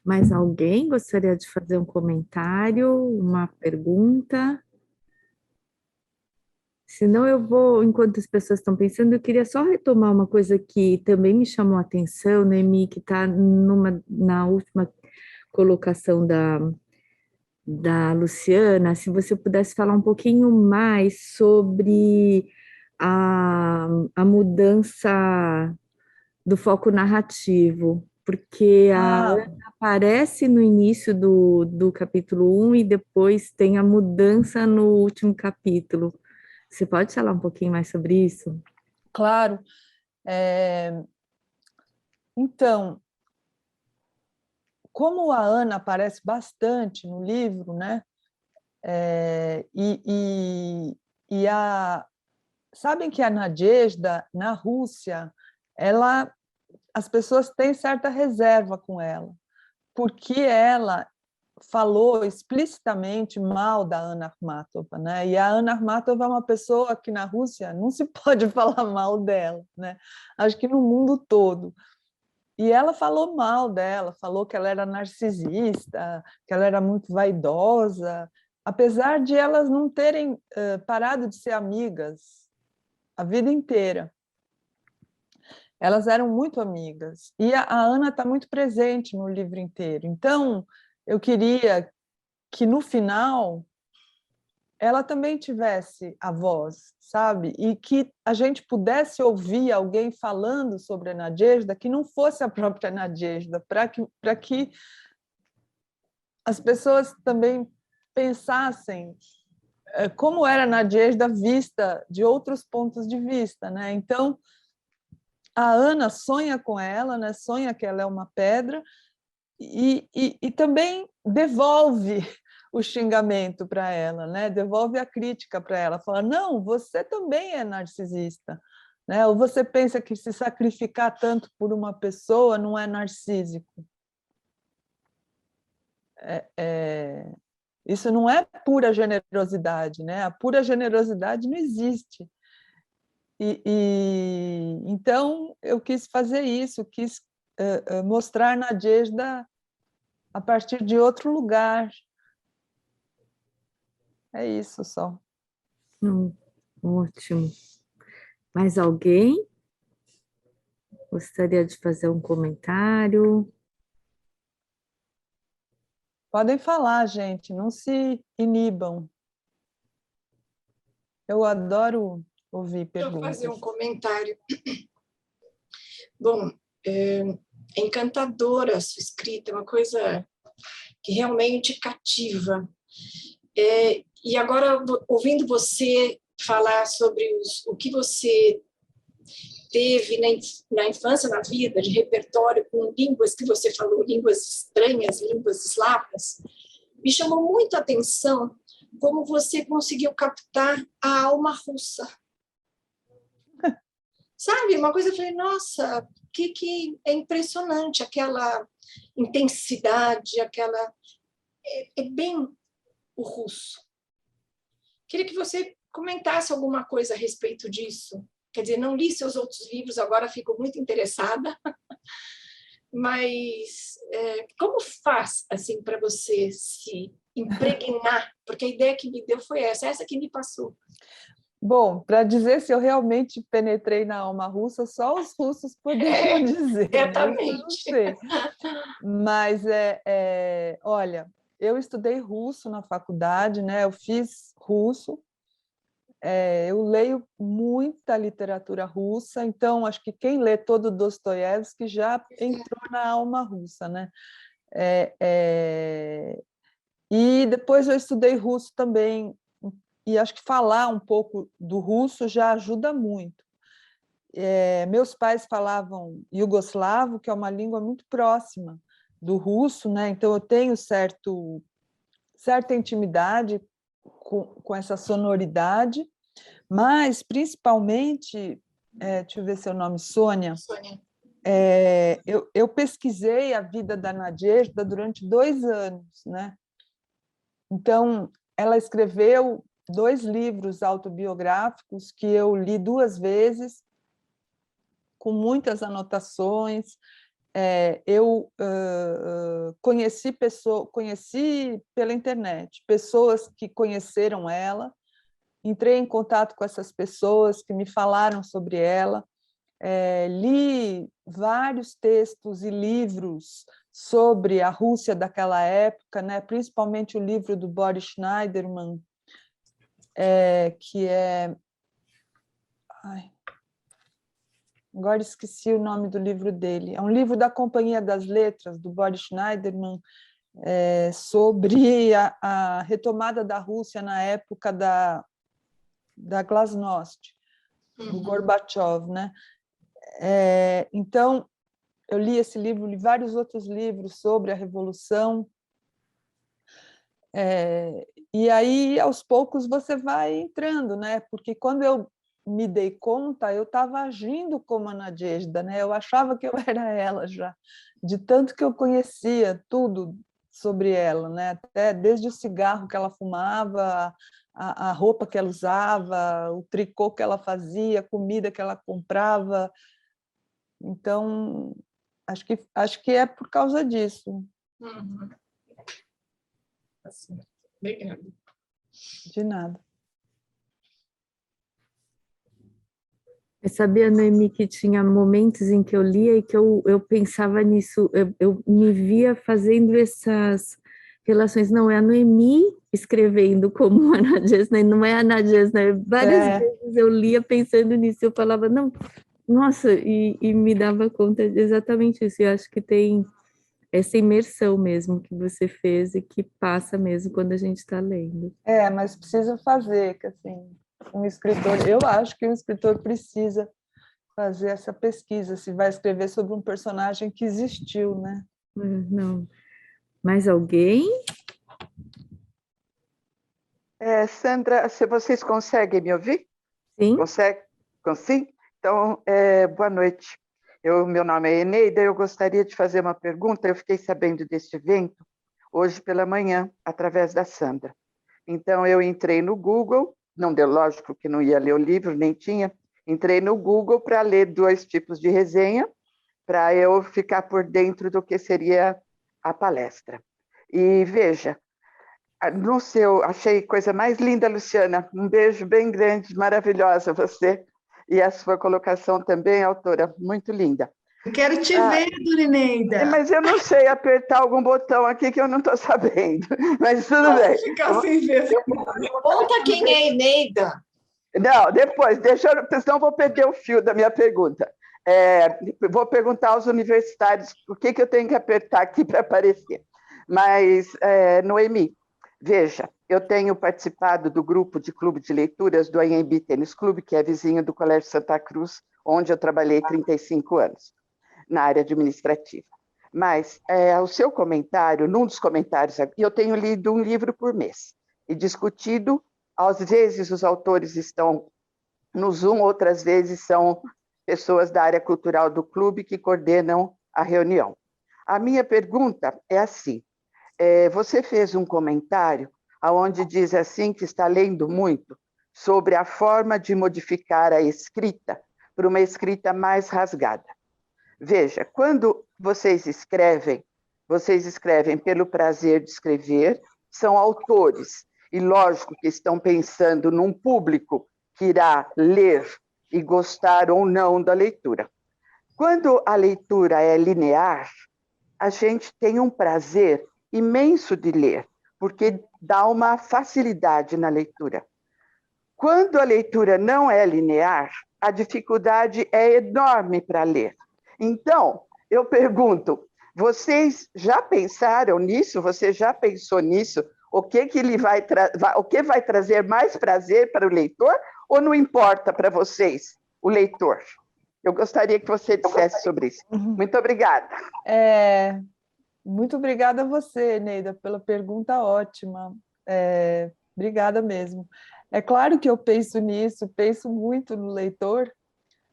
Mais alguém gostaria de fazer um comentário, uma pergunta? Senão eu vou, enquanto as pessoas estão pensando, eu queria só retomar uma coisa que também me chamou a atenção, Noemi, que está na última colocação da Luciana, se você pudesse falar um pouquinho mais sobre a mudança do foco narrativo, porque a Ana aparece no início do capítulo 1 e depois tem a mudança no último capítulo. Você pode falar um pouquinho mais sobre isso? Claro. Então, como a Ana aparece bastante no livro, né? Sabem que a Nadezhda, na Rússia, as pessoas têm certa reserva com ela, porque ela falou explicitamente mal da Anna Akhmatova, né? E a Anna Akhmatova é uma pessoa que na Rússia não se pode falar mal dela, né? Acho que no mundo todo. E ela falou mal dela, falou que ela era narcisista, que ela era muito vaidosa, apesar de elas não terem parado de ser amigas a vida inteira. Elas eram muito amigas. E a Ana está muito presente no livro inteiro. Então, eu queria que, no final, ela também tivesse a voz, sabe? E que a gente pudesse ouvir alguém falando sobre a Nadezhda que não fosse a própria Nadezhda, para que as pessoas também pensassem como era a Nadezhda vista de outros pontos de vista, né? Então, a Ana sonha com ela, né? Sonha que ela é uma pedra e também devolve o xingamento para ela, né? Devolve a crítica para ela, fala, não, você também é narcisista, né? Ou você pensa que se sacrificar tanto por uma pessoa não é narcísico. Isso não é pura generosidade, né? A pura generosidade não existe. Então, eu quis fazer isso, quis mostrar Nadezhda a partir de outro lugar. É isso só. Ótimo. Mais alguém gostaria de fazer um comentário? Podem falar, gente, não se inibam. Eu adoro ouvir perguntas. Deixa eu fazer um comentário. Bom, é encantadora a sua escrita, é uma coisa que realmente cativa. E agora, ouvindo você falar sobre o que você teve na infância, na vida, de repertório com línguas que você falou, línguas estranhas, línguas eslavas, me chamou muito a atenção como você conseguiu captar a alma russa. Sabe, uma coisa eu falei, nossa, que é impressionante, aquela intensidade, aquela... É bem o russo. Queria que você comentasse alguma coisa a respeito disso. Quer dizer, não li seus outros livros, agora fico muito interessada. Mas como faz assim para você se impregnar? Porque a ideia que me deu foi essa que me passou. Bom, para dizer se eu realmente penetrei na alma russa, só os russos poderiam dizer. Exatamente. Né? Eu não sei. Mas, olha, eu estudei russo na faculdade, né? Eu fiz russo, eu leio muita literatura russa, então acho que quem lê todo Dostoiévski já entrou na alma russa, né? E depois eu estudei russo também, e acho que falar um pouco do russo já ajuda muito. Meus pais falavam iugoslavo, que é uma língua muito próxima do russo, né? Então eu tenho certa intimidade com essa sonoridade, mas principalmente, deixa eu ver seu nome, Sônia. Eu pesquisei a vida da Nadezhda durante 2 anos, né? Então, ela escreveu 2 livros autobiográficos que eu li 2 vezes, com muitas anotações. Eu conheci pela internet pessoas que conheceram ela, entrei em contato com essas pessoas que me falaram sobre ela, li vários textos e livros sobre a Rússia daquela época, né? Principalmente o livro do Boris Schneiderman, que é... Agora esqueci o nome do livro dele. É um livro da Companhia das Letras, do Boris Schneiderman, sobre a retomada da Rússia na época da Glasnost, do Gorbachev, né? Então, eu li esse livro, li vários outros livros sobre a Revolução, e aí, aos poucos, você vai entrando, né? Porque quando eu me dei conta, eu estava agindo como a Nadezhda, né? Eu achava que eu era ela já, de tanto que eu conhecia tudo sobre ela, né? Até desde o cigarro que ela fumava, a roupa que ela usava, o tricô que ela fazia, a comida que ela comprava. Então, acho que é por causa disso. Uhum. Assim, obrigada. De nada. Eu sabia, Noemi, que tinha momentos em que eu lia e que eu pensava nisso, eu me via fazendo essas relações. Não, é a Noemi escrevendo como a Nadjesna, não é a Nadjesna. Várias vezes eu lia pensando nisso, eu falava, não, nossa, e me dava conta de exatamente isso. Eu acho que tem essa imersão mesmo que você fez e que passa mesmo quando a gente está lendo. Mas precisa fazer, que assim, um escritor, eu acho que um escritor precisa fazer essa pesquisa, se vai escrever sobre um personagem que existiu, né? Não. Mais alguém? Sandra, se vocês conseguem me ouvir? Sim. Consegue? Consigo? Então, boa noite. Meu nome é Eneida, eu gostaria de fazer uma pergunta. Eu fiquei sabendo deste evento hoje pela manhã, através da Sandra. Então, eu entrei no Google, não deu, lógico que não ia ler o livro, nem tinha. Entrei no Google para ler 2 tipos de resenha, para eu ficar por dentro do que seria a palestra. E veja, no seu, achei coisa mais linda, Luciana. Um beijo bem grande, maravilhosa você. E a sua colocação também, autora, muito linda. Eu quero te ver, Dona Eneida. Mas eu não sei apertar algum botão aqui que eu não estou sabendo. Mas tudo bem. Ficar sem ver. Conta quem é Eneida. Não, depois, senão eu vou perder o fio da minha pergunta. Vou perguntar aos universitários o que eu tenho que apertar aqui para aparecer. Mas, Noemi, veja, eu tenho participado do grupo de clube de leituras do Anhembi Tênis Clube, que é vizinho do Colégio Santa Cruz, onde eu trabalhei 35 anos, na área administrativa. Mas o seu comentário, num dos comentários, eu tenho lido um livro por mês e discutido, às vezes os autores estão no Zoom, outras vezes são pessoas da área cultural do clube que coordenam a reunião. A minha pergunta é assim, você fez um comentário onde diz assim que está lendo muito sobre a forma de modificar a escrita para uma escrita mais rasgada. Veja, quando vocês escrevem pelo prazer de escrever, são autores, e lógico que estão pensando num público que irá ler e gostar ou não da leitura. Quando a leitura é linear, a gente tem um prazer imenso de ler, porque dá uma facilidade na leitura. Quando a leitura não é linear, a dificuldade é enorme para ler. Então, eu pergunto, vocês já pensaram nisso? Você já pensou nisso? O que vai trazer mais prazer para o leitor? Ou não importa para vocês, o leitor? Eu gostaria que você dissesse sobre isso. Muito obrigada. Muito obrigada a você, Neida, pela pergunta ótima. Obrigada mesmo. É claro que eu penso nisso, penso muito no leitor,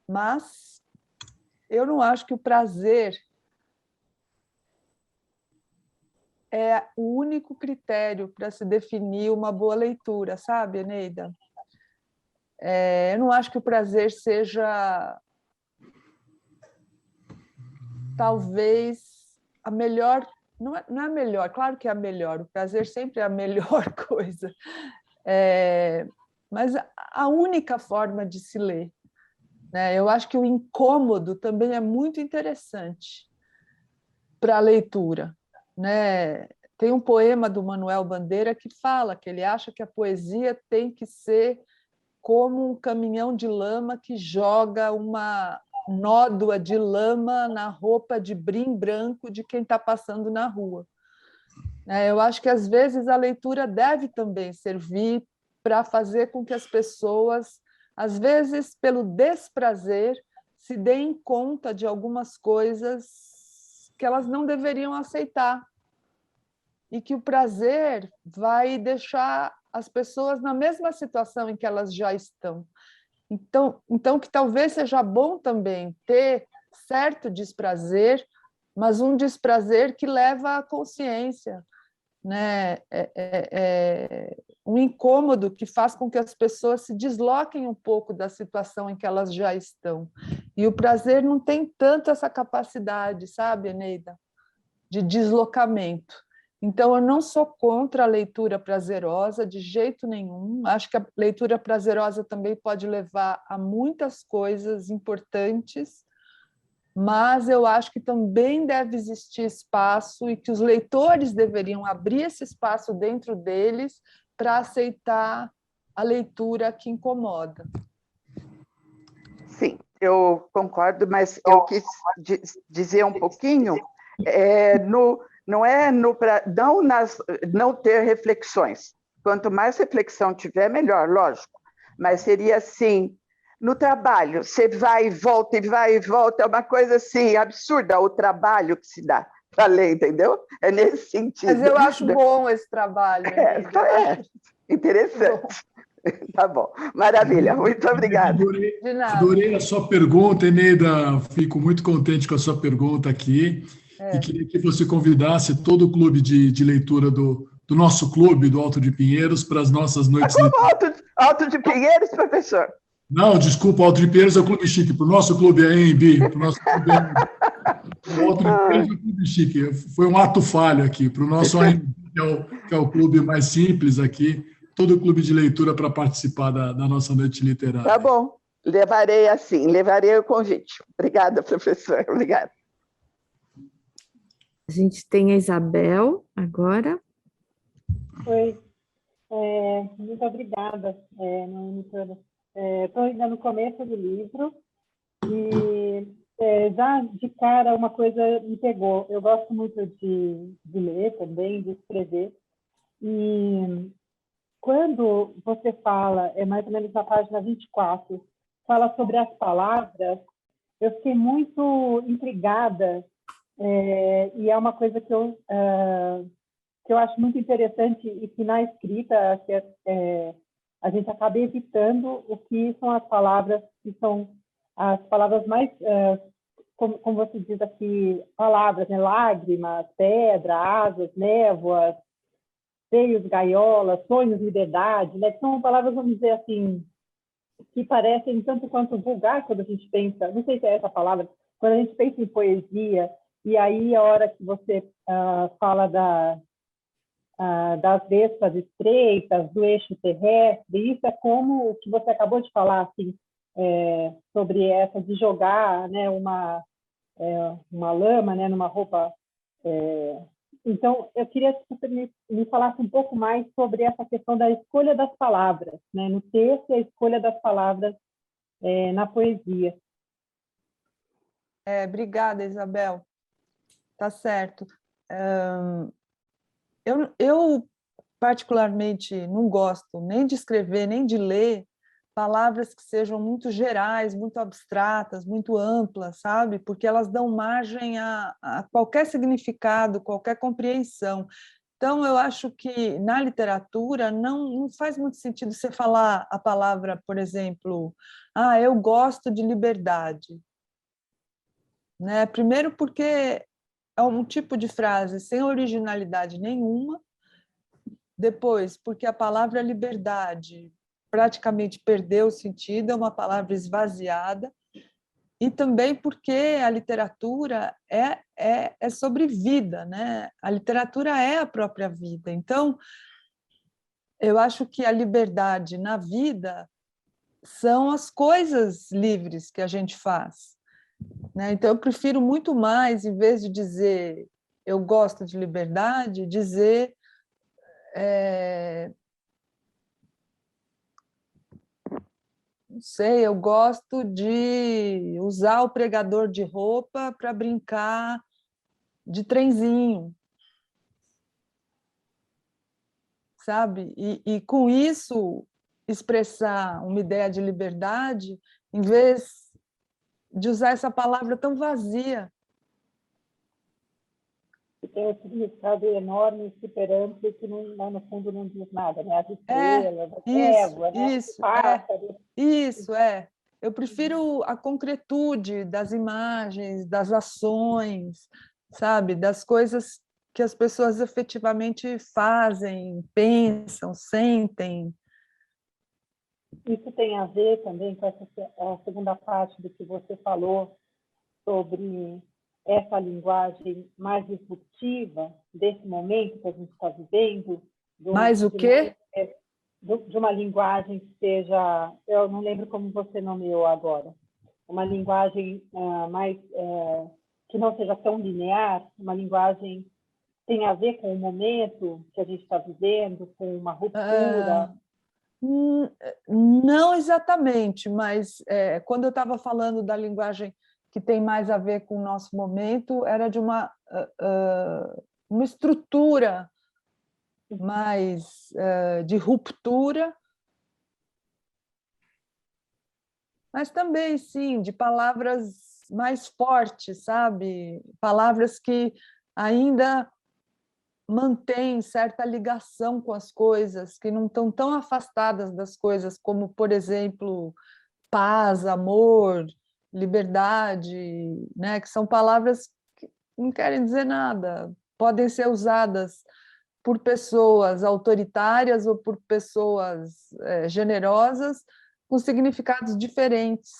mas eu não acho que o prazer é o único critério para se definir uma boa leitura, sabe, Neida? Eu não acho que o prazer seja, talvez, a melhor... Não é a melhor, claro que é a melhor, o prazer sempre é a melhor coisa, mas a única forma de se ler. Eu acho que o incômodo também é muito interessante para a leitura. Tem um poema do Manuel Bandeira que fala que ele acha que a poesia tem que ser como um caminhão de lama que joga uma nódoa de lama na roupa de brim branco de quem está passando na rua. Eu acho que, às vezes, a leitura deve também servir para fazer com que as pessoas, às vezes, pelo desprazer, se deem conta de algumas coisas que elas não deveriam aceitar, e que o prazer vai deixar as pessoas na mesma situação em que elas já estão. Então que talvez seja bom também ter certo desprazer, mas um desprazer que leva à consciência, né? Um incômodo que faz com que as pessoas se desloquem um pouco da situação em que elas já estão. E o prazer não tem tanto essa capacidade, sabe, Eneida, de deslocamento. Então, eu não sou contra a leitura prazerosa, de jeito nenhum. Acho que a leitura prazerosa também pode levar a muitas coisas importantes, mas eu acho que também deve existir espaço e que os leitores deveriam abrir esse espaço dentro deles para aceitar a leitura que incomoda. Sim, eu concordo, mas eu quis dizer um pouquinho, não ter reflexões. Quanto mais reflexão tiver, melhor, lógico. Mas seria assim, no trabalho, você vai e volta, é uma coisa assim, absurda o trabalho que se dá para ler, entendeu? É nesse sentido. Mas eu acho bom esse trabalho. Interessante. Tá bom, maravilha, muito obrigada. Adorei a sua pergunta, Eneida, fico muito contente com a sua pergunta aqui, e queria que você convidasse todo o clube de leitura do nosso clube, do Alto de Pinheiros, para as nossas noites... Como Alto de Pinheiros, professor? Não, desculpa, o Alto de Pinheiros é o clube chique, para o nosso clube é AMB, para o nosso clube é o Alto de Pinheiros é o clube chique, foi um ato falho aqui, para o nosso AMB, que é o clube mais simples aqui, todo o clube de leitura para participar da nossa noite literária. Tá bom, levarei o convite. Obrigada, professor, obrigada. A gente tem a Isabel agora. Oi, muito obrigada, monitora. Estou ainda no começo do livro e já de cara uma coisa me pegou. Eu gosto muito de ler também, de escrever, e quando você fala, mais ou menos na página 24, fala sobre as palavras, eu fiquei muito intrigada, e é uma coisa que eu acho muito interessante e que na escrita a gente acaba evitando o que são as palavras que são as palavras mais, como você diz aqui, palavras, né? Lágrimas, pedra, asas, névoas, seios, gaiolas, sonhos, liberdade, né? Que são palavras, vamos dizer assim, que parecem tanto quanto vulgar quando a gente pensa, não sei se é essa palavra, quando a gente pensa em poesia, e aí a hora que você fala das vespas estreitas, do eixo terrestre, isso é como o que você acabou de falar, assim, sobre essa de jogar, né, uma lama, né, numa roupa. Então, eu queria que você me falasse um pouco mais sobre essa questão da escolha das palavras, né, no texto e a escolha das palavras na poesia. Obrigada, Isabel. Tá certo. Eu particularmente não gosto nem de escrever, nem de ler palavras que sejam muito gerais, muito abstratas, muito amplas, sabe? Porque elas dão margem a qualquer significado, qualquer compreensão. Então, eu acho que na literatura não faz muito sentido você falar a palavra, por exemplo, eu gosto de liberdade. Né? Primeiro porque é um tipo de frase sem originalidade nenhuma. Depois, porque a palavra liberdade praticamente perdeu o sentido, é uma palavra esvaziada. E também porque a literatura é sobre vida, né? A literatura é a própria vida. Então, eu acho que a liberdade na vida são as coisas livres que a gente faz. Né? Então, eu prefiro muito mais, em vez de dizer eu gosto de liberdade, dizer não sei, eu gosto de usar o pregador de roupa para brincar de trenzinho, sabe? E com isso expressar uma ideia de liberdade, em vez de usar essa palavra tão vazia. Que tem um significado enorme, super amplo, que no fundo não diz nada, né? As estrelas, a égua, né? Os pássaros. Isso. Eu prefiro a concretude das imagens, das ações, sabe? Das coisas que as pessoas efetivamente fazem, pensam, sentem. Isso tem a ver também com a segunda parte do que você falou sobre essa linguagem mais disruptiva desse momento que a gente está vivendo. Mais o quê? De uma linguagem que seja, eu não lembro como você nomeou agora, uma linguagem mais que não seja tão linear, uma linguagem que tem a ver com o momento que a gente está vivendo, com uma ruptura. Não exatamente, mas quando eu estava falando da linguagem que tem mais a ver com o nosso momento, era de uma estrutura mais de ruptura, mas também, sim, de palavras mais fortes, sabe? Palavras que ainda mantêm certa ligação com as coisas, que não estão tão afastadas das coisas, como, por exemplo, paz, amor, liberdade, né? Que são palavras que não querem dizer nada, podem ser usadas por pessoas autoritárias ou por pessoas generosas, com significados diferentes.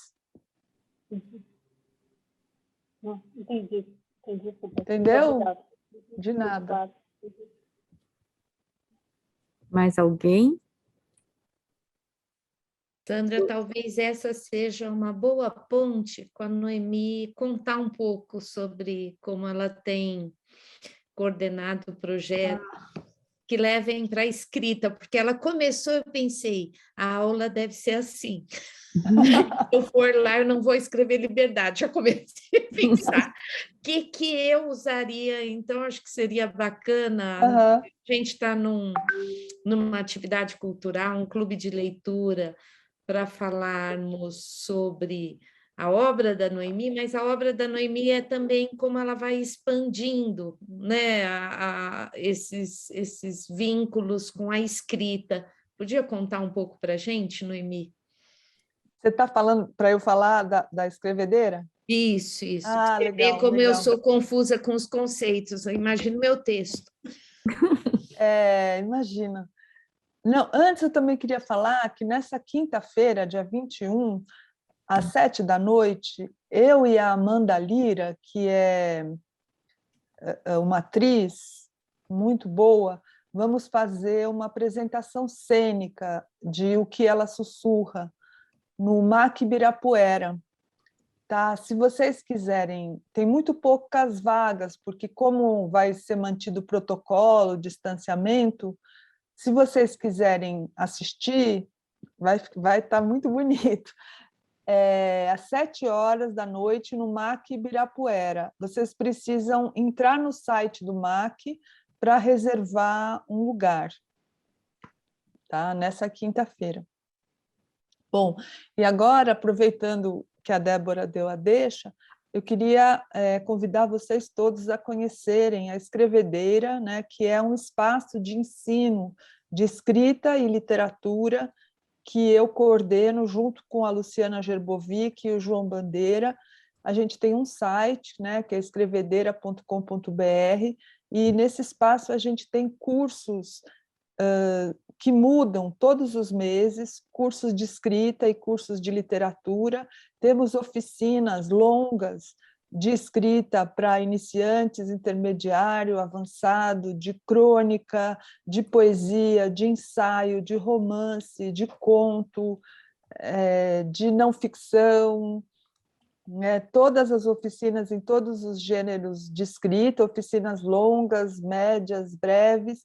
Entendi. Entendeu? De nada. Mais alguém? Sandra, talvez essa seja uma boa ponte com a Noemi contar um pouco sobre como ela tem coordenado o projeto que levem para a escrita, porque ela começou, eu pensei, a aula deve ser assim. Se eu for lá, eu não vou escrever liberdade. Já comecei a pensar o que eu usaria, então acho que seria bacana. A gente está numa atividade cultural, um clube de leitura, para falarmos sobre a obra da Noemi, mas a obra da Noemi é também como ela vai expandindo, né, esses vínculos com a escrita. Podia contar um pouco para a gente, Noemi? Você está falando para eu falar da escrevedeira? Isso. Ah, Você legal, vê como legal. eu sou confusa com os conceitos. Imagina o meu texto. Imagina. Não, antes eu também queria falar que nessa quinta-feira, dia 21, às 7 da noite, eu e a Amanda Lira, que é uma atriz muito boa, vamos fazer uma apresentação cênica de O que ela sussurra, no MAC Ibirapuera. Tá? Se vocês quiserem, tem muito poucas vagas, porque como vai ser mantido o protocolo, o distanciamento, se vocês quiserem assistir, vai estar muito bonito. Às 7 horas da noite, no MAC Ibirapuera. Vocês precisam entrar no site do MAC para reservar um lugar, tá? Nessa quinta-feira. Bom, e agora, aproveitando que a Débora deu a deixa, eu queria convidar vocês todos a conhecerem a Escrevedeira, né, que é um espaço de ensino de escrita e literatura que eu coordeno junto com a Luciana Gerbovic e o João Bandeira. A gente tem um site, né, que é escrevedeira.com.br, e nesse espaço a gente tem cursos que mudam todos os meses, cursos de escrita e cursos de literatura. Temos oficinas longas de escrita para iniciantes, intermediário, avançado, de crônica, de poesia, de ensaio, de romance, de conto, de não ficção, todas as oficinas em todos os gêneros de escrita, oficinas longas, médias, breves,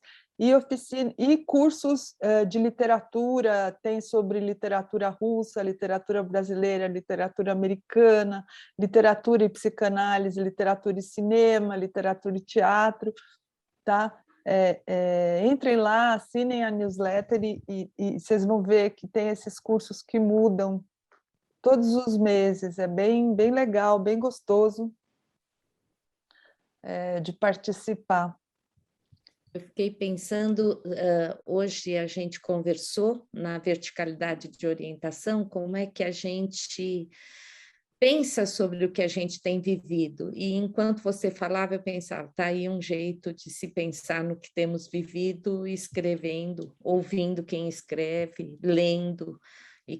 e cursos de literatura, tem sobre literatura russa, literatura brasileira, literatura americana, literatura e psicanálise, literatura e cinema, literatura e teatro, tá? Entrem lá, assinem a newsletter e vocês vão ver que tem esses cursos que mudam todos os meses, é bem legal, bem gostoso de participar. Eu fiquei pensando, hoje a gente conversou na verticalidade de orientação, como é que a gente pensa sobre o que a gente tem vivido. E enquanto você falava, eu pensava, está aí um jeito de se pensar no que temos vivido, escrevendo, ouvindo quem escreve, lendo e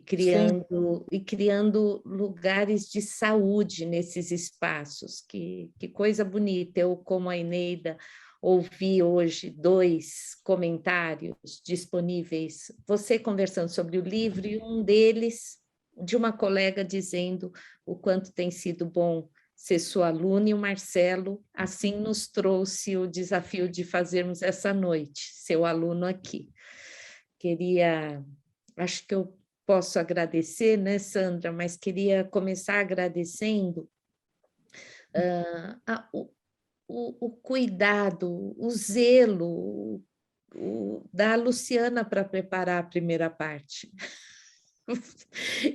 criando lugares de saúde nesses espaços. Que coisa bonita. Eu, como a Eneida, ouvi hoje 2 comentários disponíveis, você conversando sobre o livro e um deles de uma colega dizendo o quanto tem sido bom ser sua aluna, e o Marcelo assim nos trouxe o desafio de fazermos essa noite, seu aluno aqui. Acho que eu posso agradecer, né, Sandra, mas queria começar agradecendo o cuidado, o zelo da Luciana para preparar a primeira parte.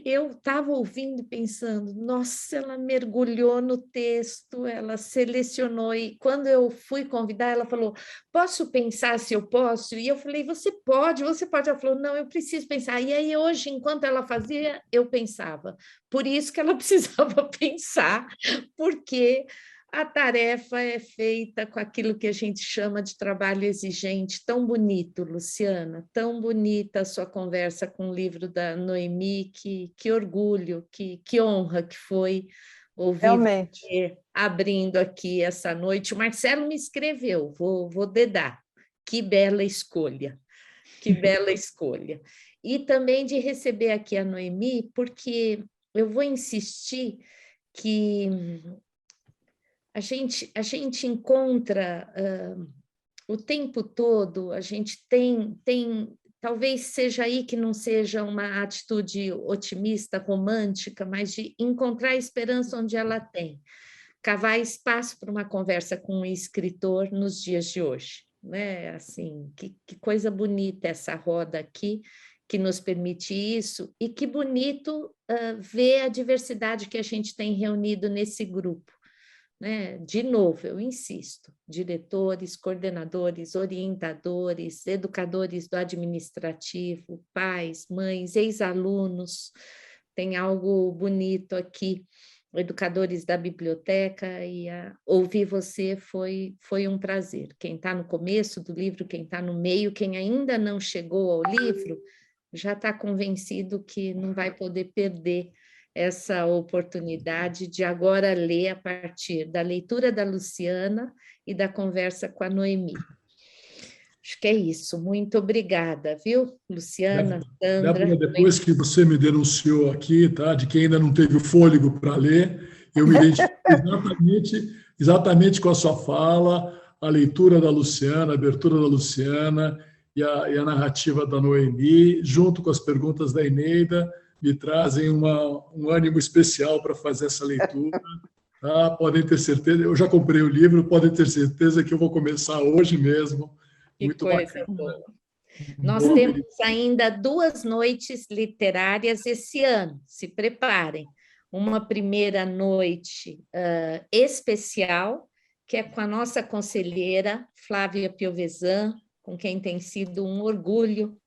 Eu estava ouvindo e pensando, nossa, ela mergulhou no texto, ela selecionou, e quando eu fui convidar, ela falou, posso pensar se eu posso? E eu falei, você pode. Ela falou, não, eu preciso pensar. E aí hoje, enquanto ela fazia, eu pensava. Por isso que ela precisava pensar, porque a tarefa é feita com aquilo que a gente chama de trabalho exigente. Tão bonito, Luciana, tão bonita a sua conversa com o livro da Noemi, que orgulho, que honra que foi ouvir Realmente. você abrindo aqui essa noite. O Marcelo me escreveu, vou dedar. Que bela escolha, que bela escolha. E também de receber aqui a Noemi, porque eu vou insistir que a gente encontra o tempo todo, a gente tem, talvez seja aí que não seja uma atitude otimista, romântica, mas de encontrar esperança onde ela tem, cavar espaço para uma conversa com um escritor nos dias de hoje, né? Assim, que coisa bonita essa roda aqui, que nos permite isso, e que bonito ver a diversidade que a gente tem reunido nesse grupo. Né? De novo, eu insisto, diretores, coordenadores, orientadores, educadores do administrativo, pais, mães, ex-alunos, tem algo bonito aqui, educadores da biblioteca, e ouvir você foi um prazer. Quem está no começo do livro, quem está no meio, quem ainda não chegou ao livro, já está convencido que não vai poder perder essa oportunidade de agora ler a partir da leitura da Luciana e da conversa com a Noemi. Acho que é isso. Muito obrigada, viu, Luciana, Sandra. Débora, depois que você me denunciou aqui, tá, de que ainda não teve o fôlego para ler, eu me identifiquei exatamente com a sua fala, a leitura da Luciana, a abertura da Luciana e a narrativa da Noemi, junto com as perguntas da Eneida, me trazem um ânimo especial para fazer essa leitura. Tá? Podem ter certeza, eu já comprei o livro, podem ter certeza que eu vou começar hoje mesmo. Que muito coisa bacana. boa. Nós temos ainda 2 noites literárias esse ano, se preparem. Uma primeira noite especial, que é com a nossa conselheira, Flávia Piovesan, com quem tem sido um orgulho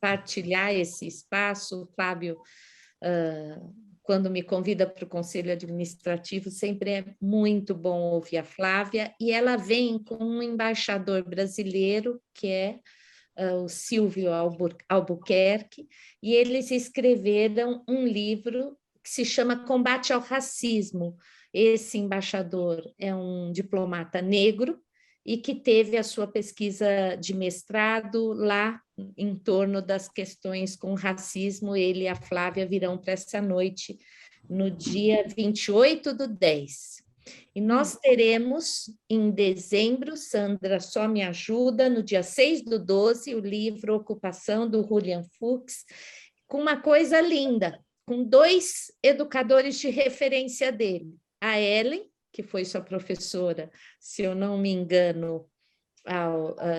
partilhar esse espaço. O Fábio, quando me convida para o Conselho Administrativo, sempre é muito bom ouvir a Flávia, e ela vem com um embaixador brasileiro, que é o Silvio Albuquerque, e eles escreveram um livro que se chama Combate ao Racismo. Esse embaixador é um diplomata negro, e que teve a sua pesquisa de mestrado lá em torno das questões com racismo. Ele e a Flávia virão para essa noite, no dia 28/10. E nós teremos, em dezembro, Sandra só me ajuda, no dia 6/12, o livro Ocupação, do Julian Fuchs, com uma coisa linda, com 2 educadores de referência dele, a Ellen, que foi sua professora, se eu não me engano,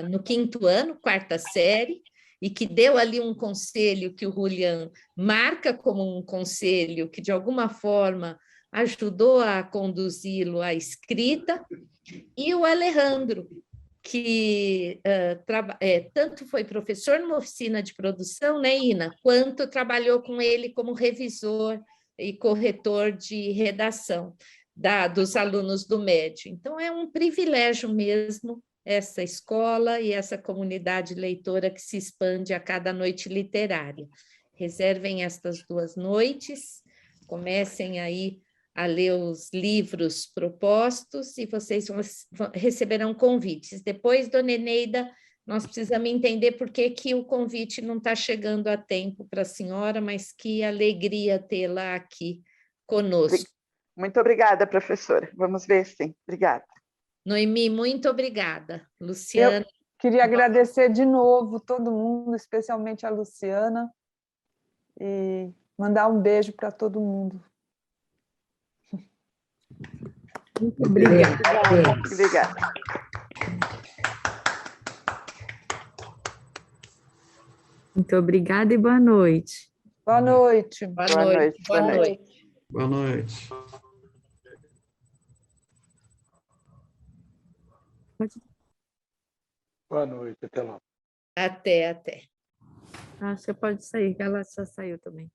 no 5º ano, 4ª série, e que deu ali um conselho que o Julian marca como um conselho que, de alguma forma, ajudou a conduzi-lo à escrita, e o Alejandro, que tanto foi professor numa oficina de produção, né, Ina, quanto trabalhou com ele como revisor e corretor de redação dos alunos do médio. Então, é um privilégio mesmo essa escola e essa comunidade leitora que se expande a cada noite literária. Reservem estas 2 noites, comecem aí a ler os livros propostos e vocês receberão convites. Depois, dona Eneida, nós precisamos entender por que o convite não está chegando a tempo para a senhora, mas que alegria tê-la aqui conosco. Muito obrigada, professora. Vamos ver, sim. Obrigada. Noemi, muito obrigada. Luciana. Eu queria agradecer de novo todo mundo, especialmente a Luciana, e mandar um beijo para todo mundo. Muito obrigada. Obrigada. Muito obrigada e boa noite. Boa noite. Boa noite. Boa noite. Boa noite. Boa noite, até lá. Até. Você pode sair, que ela já saiu também.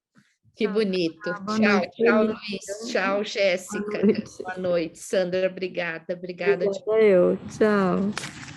Que bonito. Tchau, Luiz. Tchau, Jéssica. Boa noite. Sandra, obrigada. Obrigada. Eu. Tchau.